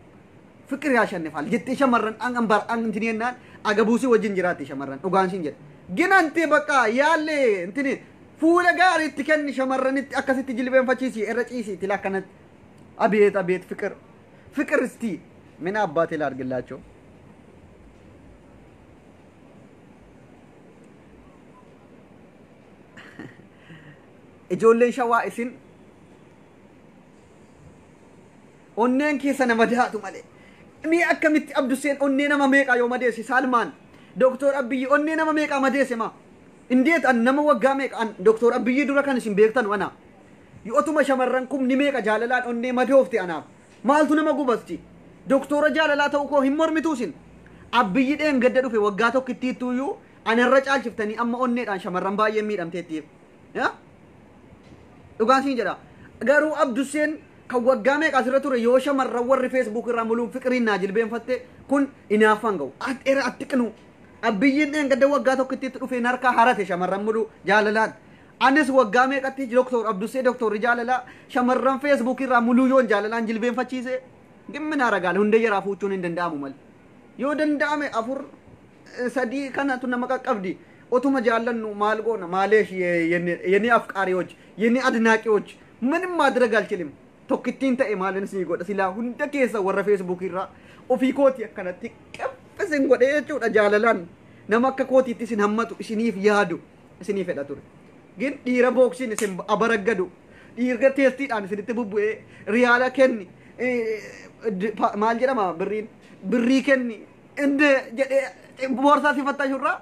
ፍቅር ያሸንፋል ጀት ሸመረን አንንበር አንንትኔና አገቡሲ ወጅን ጅራት ሸመረን ኡጋንሲን ጀት ግን አንተ በቃ ያለ እንትኔ ፉለ ጋር እትከን ሸመረን አከሲት ጅልበን ፈቺሲ እረጪሲ ትላከነት አቤት ፍቅር እስቲ ምን አባቴ ላርግላቸው እጆለን ሸዋ እስን onneen keessa nama daatu malee mi akkamitti abduseen onnee nama meeqa yoo madeesse salmaan doktor abiyyi onnee nama meeqa madeesse ma indeet an nama waggaa meeqa an doktor abiyyi dura kan isin beektan wana yootuma shamarran kumni meeqa jaalalaan onnee madoofte anaaf maaltu nama gubasti doktora jaalalaa ta'u koo hin mormituusin abiyyi dheen gadda dhufe waggaa tokkittiittuuyyuu anarra caalchiftanii amma onneedhaan shamarran baay'ee miidhamteettiif dhugaan siin jedha garuu abduseen ከወጋሜ ቀስረቱረ የወሸመረ ወር ፌስቡክ ራሙሉ ፍቅሪና ጅልቤን ፈቴ ኩን ኢናፋንገው አጤራ አጥቅኑ አብይን እንገደ ወጋቶ ክትት ዱፌ ነርካ ሐራተ ሸመረሙሉ ጃለላን አንስ ወጋሜ ቀቲ ዶክተር አብዱሴ ዶክተር ጃለላ ሸመረን ፌስቡክ ራሙሉ ዮን ጃለላን ጅልቤን ፈቺሴ ግን ምን አረጋለ እንደ የራፉቹን እንደንዳሙ መል ዮደንዳሜ አፉር ሰዲ ከናቱ ነመቀቀብዲ ኦቱማ ጃለኑ ማልጎና ማሌሽ የኔ አፍቃሪዎች የኔ አድናቂዎች ምንም ማድረግ አልችልም tokkittiin ta'e maalin isin godha silaa hunda keessa warra Facebook irraa ofii kooti akkanatti qabbisin godhe jechuudha jaalalaan nama akka kootiitti isin hammatu isiniif yaadu isiniif fedha ture gin dhiira booksiin isin abaraggadu dhiirga teestiidhaan isinitti bubbu'ee riyaala kenni maal jedhama birrii kenni inde jedhee boorsaa si fattashurraa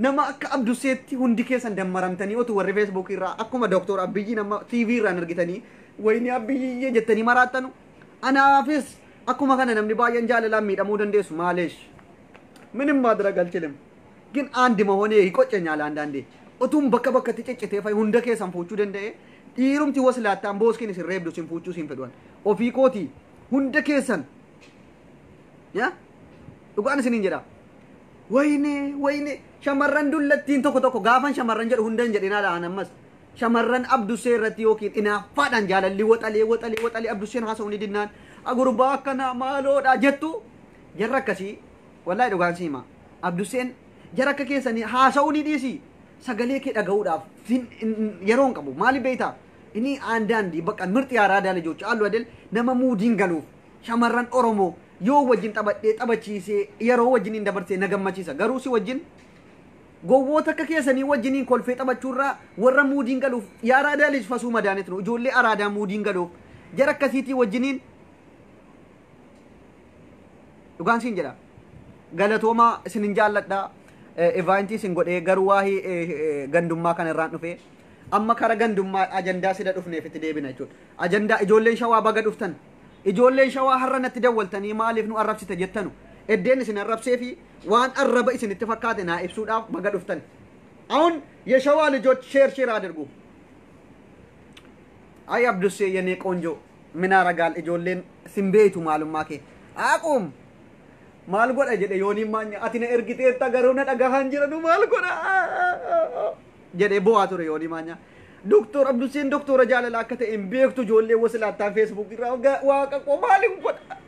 nama akka abduseetti hundi keessan dammaramtanii otu warri Facebook irraa akkuma doktor abiyyi nama TV irraan argitanii wayni abiyyi jettanii maraatanu anaafis akkuma kana namni baay'een jaalalaan miidhamuu dandeessu maaleesh ምንም ማድረግ አልችልም ግን አንድ መሆኔ ይቆጨኛል አንዳንዴ ኦቱም በከ ተጨጨቴ ፋይ ሁንደ ከሰን ፎቹ ደንደኤ ዲሩምቲ ወስላታን ቦስኪን ሲሬብዱ ሲንፎቹ ሲንፈዷን ኦፊ ኮቲ ሁንደ ከሰን ያ ዱጋን ሲንጀራ ወይኔ ሸመረን ዱለቲን ቶኮ ጋፋን ሸመረን ጀድ ሁንደን ጀዲና ላነመስ ሸመረን አብዱሴ ረቲ ዮኪን ኢና ፋዳን ጃለሊ ወጠሊ አብዱሴን ሀሰውን ዲናን አጉርባ ከና ማሎዳ ጀቱ ጀረከሲ ወላሂ ዱጋን ሲማ አብዱሴን ጀረከ ከሰኒ ሀሰውን ዲሲ sagalee kee dhaga'uudhaaf yeroon qabu maali beeyta inni aandaandi bakka mirti araadaa ልጆች አሉ አይደል nama muudiin galuuf shamarran oromoo yoo wajjin taphadhee taphachiisee yeroo wajjin hin dabarsee na gammachiisa garuu si wajjin gowwoota akka keessanii wajjiniin kolfee taphachuurraa warra muudiin galuuf yaa araadaa ልጅ fasuu madaanet ነው ijoollee araadaa muudiin galuuf jara akkasiitii wajjiniin dhugaan siin jedha galatooma isinin jaalladha evaantii sin godhee garuu waa'ee gandummaa kana irraan dhufee amma kara gandummaa ajandaa sida dhufneef itti deebina jechuudha ajandaa ijoolleen shawaa baga dhuftan ijoolleen shawaa har'a natti dawwaltanii maaliif nu arrabsite jettanu eddeen isin arrabsee fi waan arraba isin itti fakkaate naa ibsuudhaaf baga dhuftan አሁን የሸዋ ልጆች ሼር አድርጉ አይ አብዱሴ የኔ ቆንጆ ምን አረጋል ijoolleen ሲምቤቱ ማሉማኬ አቁም maal godha jedhe yooni maanya atina ergiteetta garuu na dhagahan jiranu maal godha jedhe bo'aa ture yooni maanya doktor abdusin doktora jaalala akka ta'e hin beektu ijoollee wasilaattaa facebook irraa waaqa qoo maaliin godha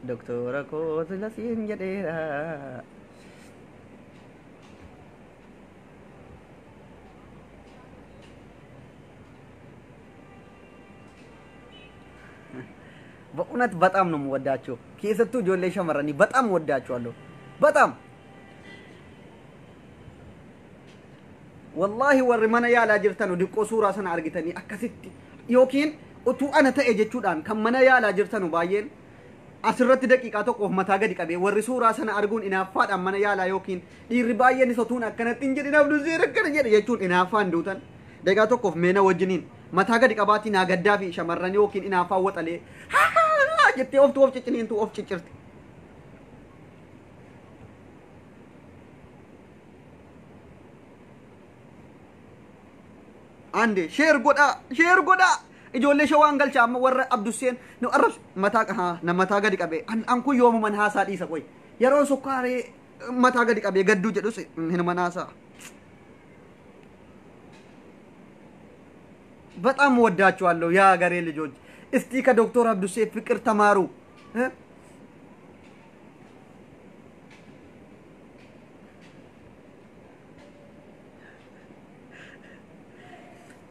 doktora ko silasin jedheera በእውነት በጣም ነው የምወዳቸው ከሰቱ ጆሌ ሸመረኒ በጣም ወዳቸዋለሁ በጣም والله ور من ያላ ጅርተኑ ዲቆ ሱራ ሰና አርግተኒ አከሲቲ ዮኪን ኡቱ አነ ተኤ ጀቹዳን ከመነ ያላ ጅርተኑ ባየን asirratti daqiiqaa tokkoof mataa gadi qabee warri suuraa sana arguun inaaffaadhaan mana yaalaa yookiin dhiirri baay'een sotuun akkanatti hin jedhin abduseera akkana jedhe jechuun inaaffaan duutan daqiiqaa tokkoof meena wajjiniin mataa gadi qabaatii naa gaddaa fi shamarran yookiin inaaffaan waxalee jettee oftu of cicciniintu of ciccirti. Ande sheer godhaa ijoollee shawaan galcha amma warra abduseen nu arrabs mataa na mataa gadi qabe an kun yoomu man haasaa dhiisa qoy yeroo sukkaaree mataa gadi qabe gadduu jedhus hin manaasaa በጣም ወዳችኋለሁ ያ ሀገሬ ልጆች እስቲ ከዶክተር አብዱሴ ፍቅር ተማሩ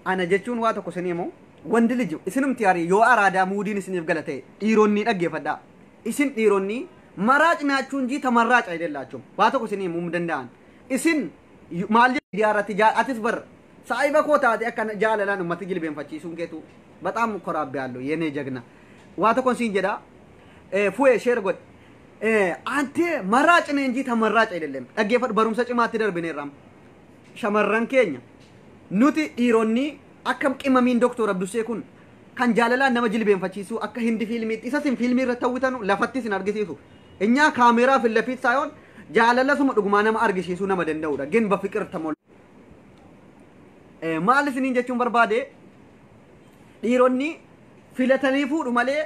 ana jechuun waa tokko siniimo wandi liju isinum tiyaari yoo araada muudin isiniif galate dhiironni dhaggeeffadha isin dhiironni maraaq naachuun ji tamarraac aydellaachum waa tokko siniimo mudandaan isin maal diyaarati atis bar saayiba ko taate akka jaalalaan ummati jilbeenfachiisuun keetu በጣም ኮራብያለሁ የኔ ጀግና waa tokko siin jedha fu'ee sheer god ante maraaq ne እንጂ ተመራጭ አይደለም dhaggeeffadhu barumsa cimaatti darbineerram shamarran keenya nuti dhiironni akkam qimamiin doktor abdusee kun kan jaalalaan nama jilbeenfachiisu akka hindi fiilmiitti isa sin fiilmii irratti hawwitanu lafatti sin argisiisu እኛ ካሜራ ፊት ለፊት ሳይሆን jaalala suma dhuguma nama argisiisu nama danda'udha ግን በፍቅር ተሞላ maal isiniin jechuun barbaade dhiironni filatanii fuudhu malee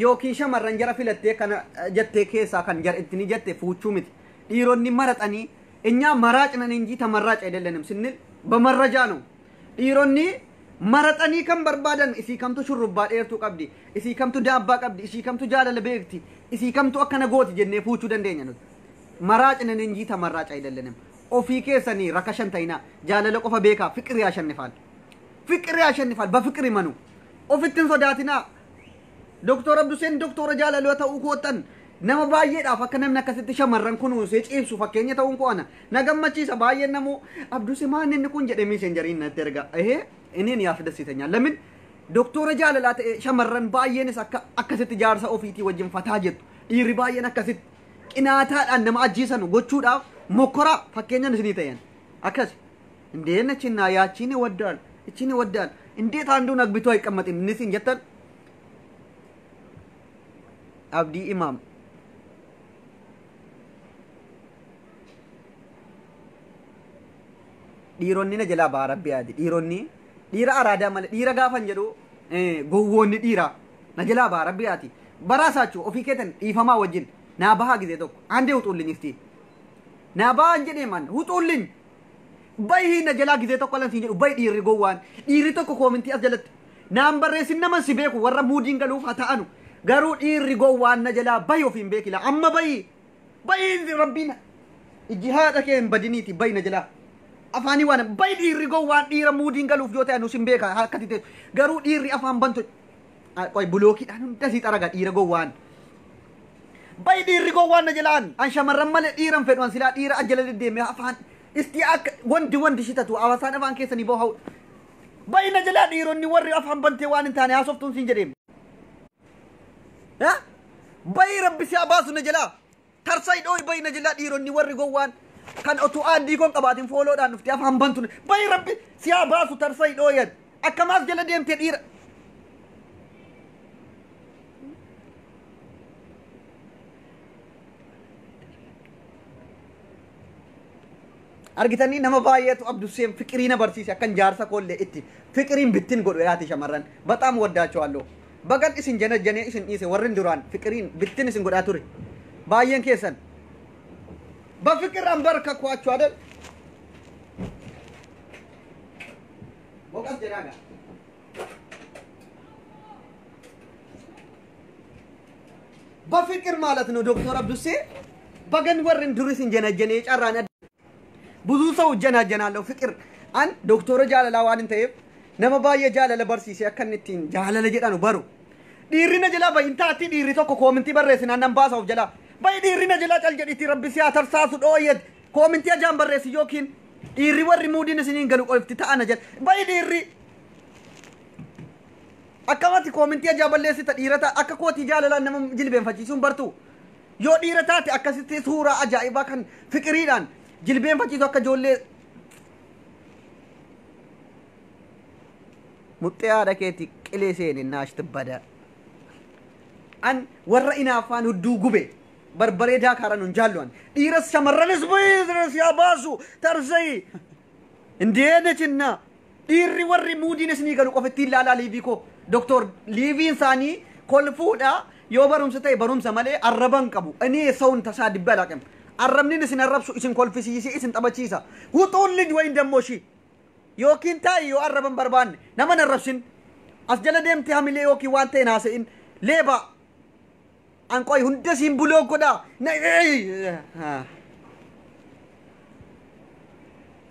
yookiin shamarran jara filattee kana jettee keessaa kan jar ittini jette fuuchuu miti dhiironni maraxanii እኛ መራጭ ነን እንጂ ተመራጭ አይደለንም ስንል በመረጃ ነው dhiironni maraxanii kan barbaadan isii kamtu shurrubbaa dheertuu qabdi isii kamtu daabbaa qabdi isii kamtu jaalala beekti isii kamtu akkana gooti jennee fuuchuu dandeenya nuti maraጭ ነን እንጂ ተመራጭ አይደለንም ofii keessanii rakashan ta'ina jaalala qofa beekaa fiqri yaashannifal በፍቅር ይመኑ ofittin sodaatina doktor abduseen doktora jaalala ta'uu kootan nama baay'eedhaaf akka namni akkasitti shamarran kunuunsee ciibsu fakkeenya ta'uun ko'ana na gammachiisa baay'een namu abduse maan inni kun jedhee messenjeriin natti erga inni yaaf dasitanya lamin doktora jaalala ta'e shamarran baay'eenis akkasitti jaarsa ofiitii wajjin fataa jettu dhiirri baay'een akkasitti qinaataadhaan nama ajjiisan gochuudhaaf mokkora fakkeenyan isinii ta'an akkas indeen achinna yaachini waddal እንዴት አንዱን አግብቶ አይቀመጥም ንሲን ጀተን አብዲ ኢማም dhiironni na jala baarabbiyaati dhiira araadaa malee dhiira gaafan jedhu gowwoonni dhiira na jala baarabbiyaati baraasaachuu ofii keetan dhiifamaa wajjin naa bahaa gisee tokko andee huxullin ifti naa bahan jedhee man huxullin bayi na jala gisee tokko lan siin jedhu bayi dhiirri gowwaan dhiirri tokko koomintii as jalatti نمبر رئيسنا من سبيك ورا مودين قالوا فتانو قالوا إيرجو وانا جلا بيو في بيك لا أما بي ربنا الجهاد كين بدنيتي بين جلا أفاني وانا بي إيرجو وان إير مودين قالوا في جوتي أنو سبيك هكذا قالوا إيري أفهم بنتو كوي بلوكي أنا تسيت أرجع إيرجو وان بي إيرجو وانا جلان أنش مرمل إيرم فدوان سلا إير أجل الدم يا أفان استياك وندي شتاتو أواسان أفان كيسني بوهو بين جلال إيرون نوري أفهم بنتوان انتاني أصفتون سنجريم ها باي ربي سياباسو نجلا ترسايد اوي باي نجلال إيرون نوري قوان كان أتوان ديكم قباتين فولو دان نفتي أفهم بنتون باي ربي سياباسو ترسايد اوي أكماس جلا ديم تدير أرجتني نما بايت عبد السيم فكرينا برسيس أكن جارسا كله إتي فكرين بتين قول وياتي شمران بتأم ودا شوالو بقت إسن جنة إسن إيسه ورن دوران فكرين بتين إسن قول أتوري باين كيسن بفكر أمبرك كوات شوادل بقت جناga بفكر مالتنا دكتور عبد السيم بقن ورن دوري إسن جنة أرانا ብዙ ሰው ጀናጀናለው ፍቅር አን ዶክተር ጃለላ ዋን እንተይፍ ነማ ባየ ጃለለ በርሲሲ አከንቲን ጃለለ ጀዳኑ በሩ ዲሪነ ጀላ በኢንታቲ ዲሪ ቶኮ ኮሚንቲ በረስና ነምባሳው ጀላ ባይ ዲሪነ ጀላ ጨልጀዲቲ ረቢ ሲያተር ሳሱ ዶየት ኮሚንቲ አጃም በረስ ዮኪን ዲሪ ወሪ ሙዲን ስኒን ገሉ ቆፍቲ ታአነ ጀል ባይ ዲሪ አከማቲ ኮሚንቲ አጃበለሲ ተዲረታ አከኮቲ ጃለላ ነም ጅልቤን ፈቺሱን በርቱ ዮ ዲረታቲ አከሲቲ ሱራ አጃኢባ ከን ፍቅሪዳን جلبين فتيتو أكا جولي متيارة كيتي كليسين الناش تبدا أن ورئنا فان هدو قبي بربري داكارا نجالوان إيرس شمرانس بيزرس يا باسو ترزي اندينا جنا إيري وري مودين سنيقلو قفتي لالا ليبيكو دكتور ليفين ثاني كل فودا يو بروم ستاي بروم سمالي الربان كبو أني سون تسادب بلاكم الرمني نسين الربسو إسن كل فيسيسي إسن تبتشيسا وطول لين وين دموشي يوكين تاي يو الربن بربان نمان الربسين أسجل ديم تهملي يوكي وانتين هاسين ليبا أنكوي هندسين بلوك كدا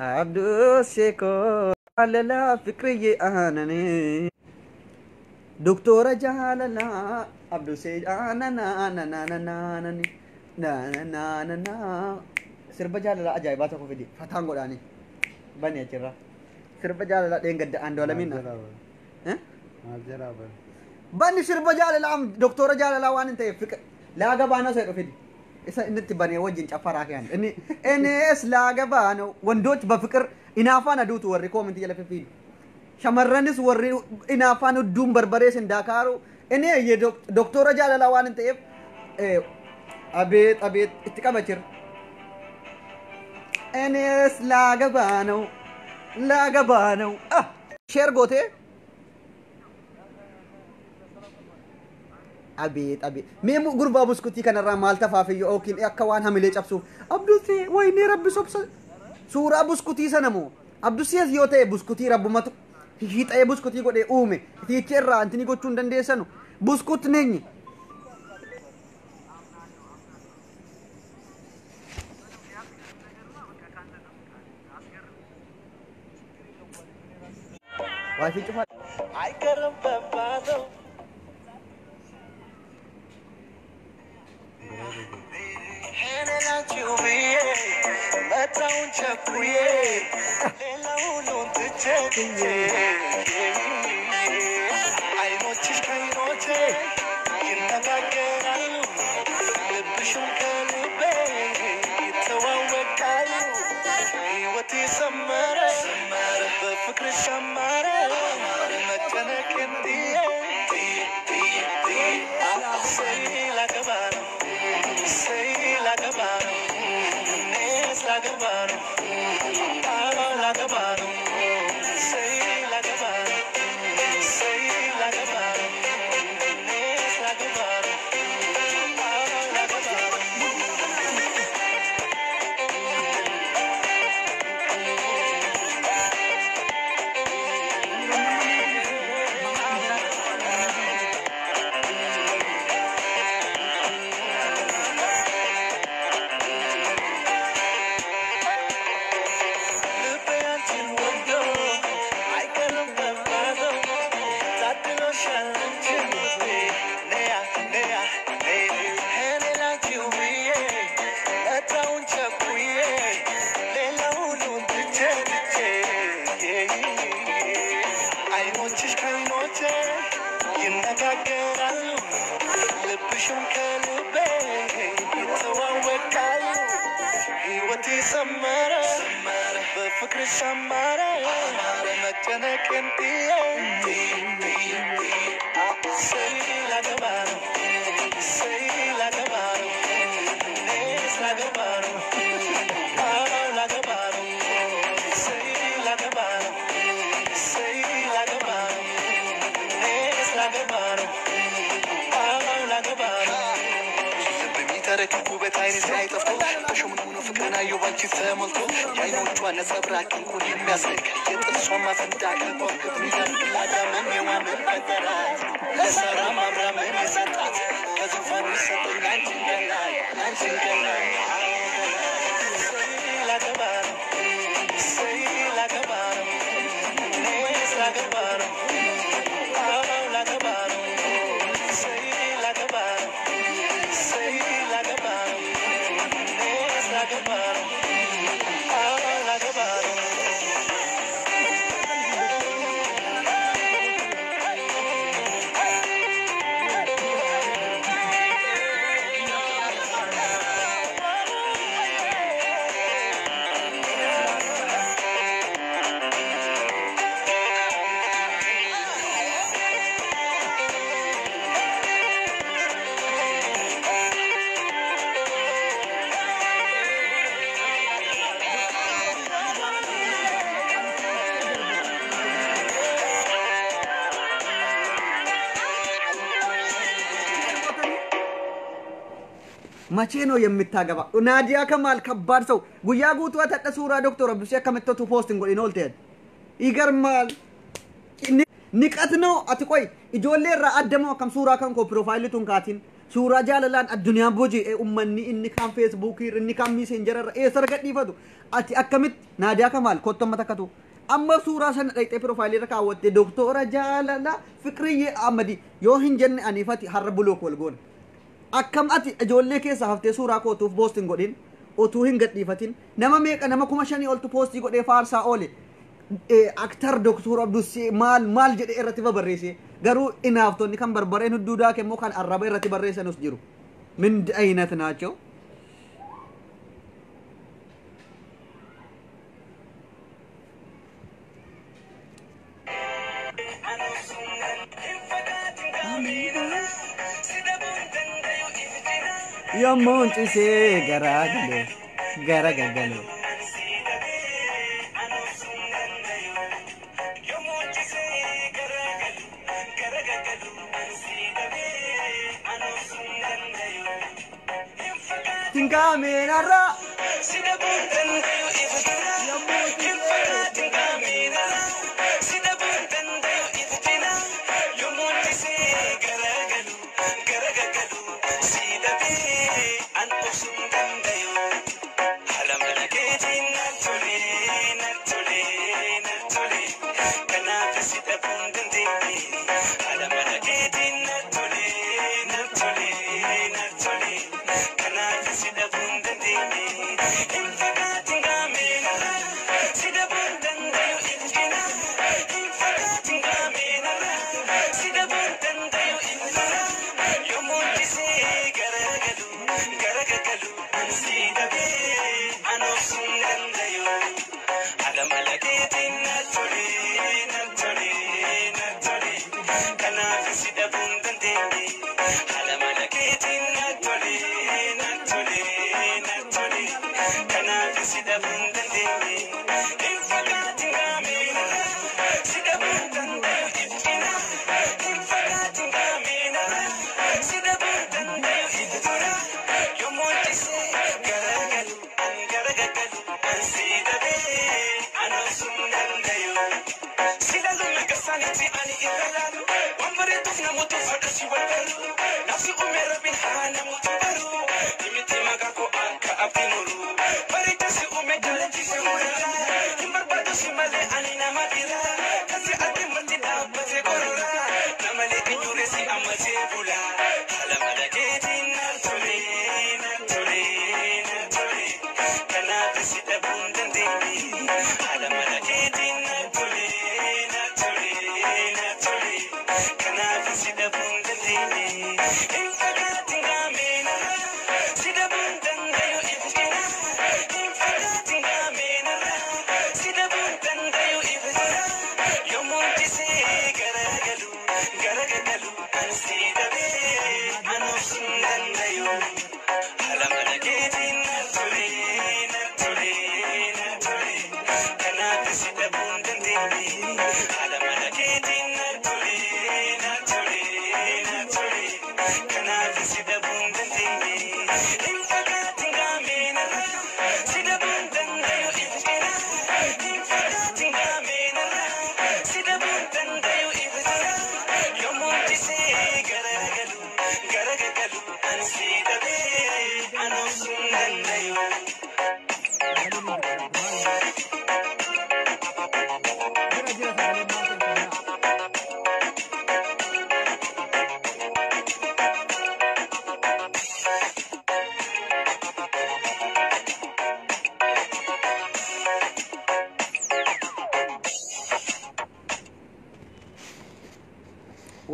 عبدو سيكو على لا فكري أهانني دكتور جهالنا عبدو سيد أنا na sirba jaalala ajaa'ibaata ko fidi fataan godhaani bani achirra sirba jaalala dheengadda andolamin bani sirba jaalala am doktora jaalala waan ta'e laaga baana sai fidi isa inni bani wajin cafara kan inni NS laaga baana wandoch bafkir inaafaan aduutu warri comment jala fidi shamarranis warri inaafaan dum barbare sin dakaaru inni ye doktora jaalala waan ta'e أبيت اتكابتر أنيس لا قبانو شير قوتي أبيت ميمو قربا بسكوتي كان الرمال تفافي أوكين إياكوان هميليج أبسو عبدوسي ويني ربي سبسل سورة بسكوتي سنمو عبدوسي يوتي بسكوتي ربو ماتو هيت أي بسكوتي قد أومي تيتشيرا أنتني قد شندن دي سنو بسكوت نيني وايفي شوفها اي كرم بابادو هنا لا تشوفي ما تاون شكوي لا ولون تجي اي نوتش كاي نوتش ينتاكرالو لبشون قلبي يتواوقالو هيوتي سمره بفكر الشماره አይኖችሽ ከዓይኖቼ ይነጋገራሉ ልብሽም ከልቤ ይተዋወቃሉ ሕይወቴ ሰመረ በፍቅርሽ አማረ መጨነቅን ጥዬ ሰይ ላገባ ነው ሰይ ላገባ ነው እኔስ ላገባ ነው ላገባ ነው ሰይ ላገባ ነው ሰይ ላገባ ነው እኔስ ላገባ ነው ላገባ ነው በሚተረክ ውበት አይኔ ሳይጠፍቶ በሽሙን ሆኖ ፍቅርን አየሁ ባንቺ ተሞልቶ የዓይኖቿ ነጸብራቅ እንቁን የሚያስንቅ የጥርሷ ማፈንዳቅ ኮርክት ሚያንቅላዳ መሜዋ ምን ፈጠራት ለሰራ ማብራምን የሰጣት ከዙፋኑ ይሰጠኝ አንቺን ገላይ አንቺን ገላይ ላገባ ነው ሰይ ላገባ ነው እኔስ ላገባ ነው ላገባ ነው ሰይ ላገባ ነው ሰይ ላገባ ነው እኔስ ላገባ ነው ላገባ ነው መቼ ነው የምታገባ? ናዲያ ከማል ከባድ ሰው ጉያ ጉቱ አተደ ሱራ ዶክተር አብዱሲ ከመተቱ ፖስት እንጎ ኢኖልቴድ ይገርማል። ንቀት ነው አትቆይ ኢጆሌ ራ አደሞ ከም ሱራ ከንኮ ፕሮፋይልቱን ካቲን ሱራ ጃለላን አዱንያ ቦጂ ኡመኒ ኢኒ ካን ፌስቡክ ኢኒ ካን ሜሴንጀር ሰርገድ ይፈቱ አቲ አከምት ናዲያ ከማል ኮተም መተከቱ አማ ሱራ ሰን ዳይጤ ፕሮፋይል ረካወት ዶክተር ጃለላ ፍቅርዬ አመዲ ዮ ሂንጀን አኒፈቲ ሐረብሎ ኮልጎን akkam ati ijoollee keessa haftee suuraa kootuuf poostiin godhin utuu hin gadhiifatin nama meeqa nama 5,000 oltu poostii godhee faarsaa oole aktar doktor Abdusi maal jedhee irratti barreesse garuu inaaftonni kan barbareen hudduudaa kemmoo kan arraba irratti barreessanus jiru min aynat naachoo Yomon chise garagale garagale Tinga menara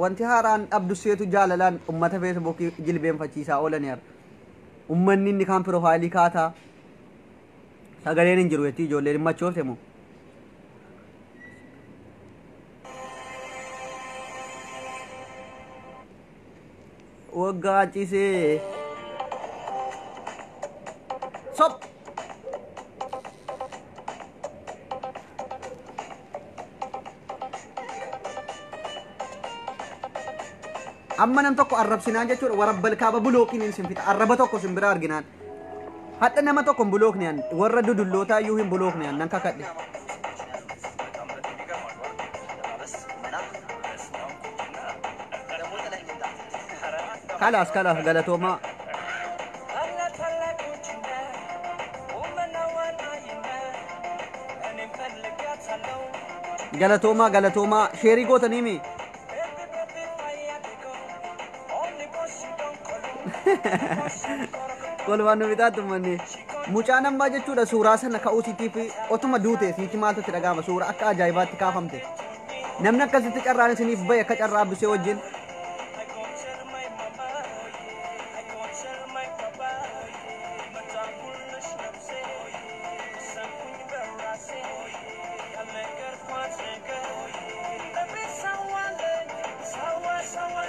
wanti haaraan abdusseetu jaalalaan ummata feesbuukii jilbeenfachiisaa oolan yar ummanni inni kaan piroofaayilii kaataa sagaleen hin jiru jetti ijoolleen hin machoofte moo waggaa cisee sop amma nam tokko arrabsinaan jechuudha warabbal kaaba bulookiin hin sinfita arraba tokko simbira arginaan hadda nama tokko bulookni an warra dudullootaa iyyuu hin bulookni an nan kakadhe kalas galatooma galatooma sheerii gootaniimi kolmaan nu bitaatu manni mucaan ammaa jechuudha suuraa sana ka'uusiitii fi otuma duute siiti maaltu itti dhagahama suura akka ajaa'ibaatti kaafamte namni akkasitti carraan isiniif bahe akka carraa abdusee wajjin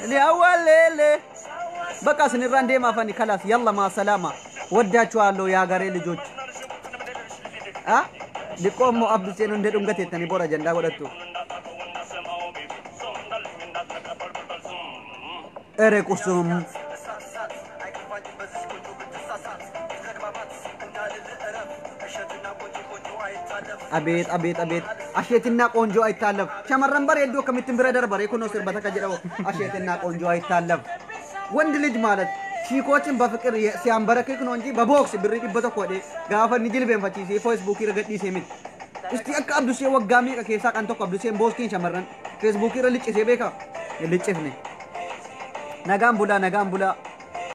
ሊያዋሌሌ በቃ ስንራ እንደ ማፈኒ خلاص يلا مع السلامه ወዳችኋለሁ ያገሬ ልጆች ሊቆሞ አብዱሴን እንደ ዱንገት የተኒ ቦራ ጀንዳ ወደቱ እረ ቁስም አቤት አሸትና ቆንጆ አይታለፍ ሸመረን በሬዶ ከሚትን ብረደር በሬ ኩኖ ስር በተከጀደው አሸትና ቆንጆ አይታለፍ ወንድ ልጅ ማለት ሺኮችን በፍቅር ሲያንበረክክ ነው እንጂ በቦክስ ብር ይበተ ኮዴ ጋፈን ጅልቤን ፈቺ ፌስቡክ ይረገዲ ሲሚት እስቲ አካ አብዱሴ ወጋሚ ከኬሳ ቀንቶ አብዱሴን ቦስኪን ሸመረን ፌስቡክ ይረልጭ ሲቤካ ልጭፍኔ ነጋም ቡላ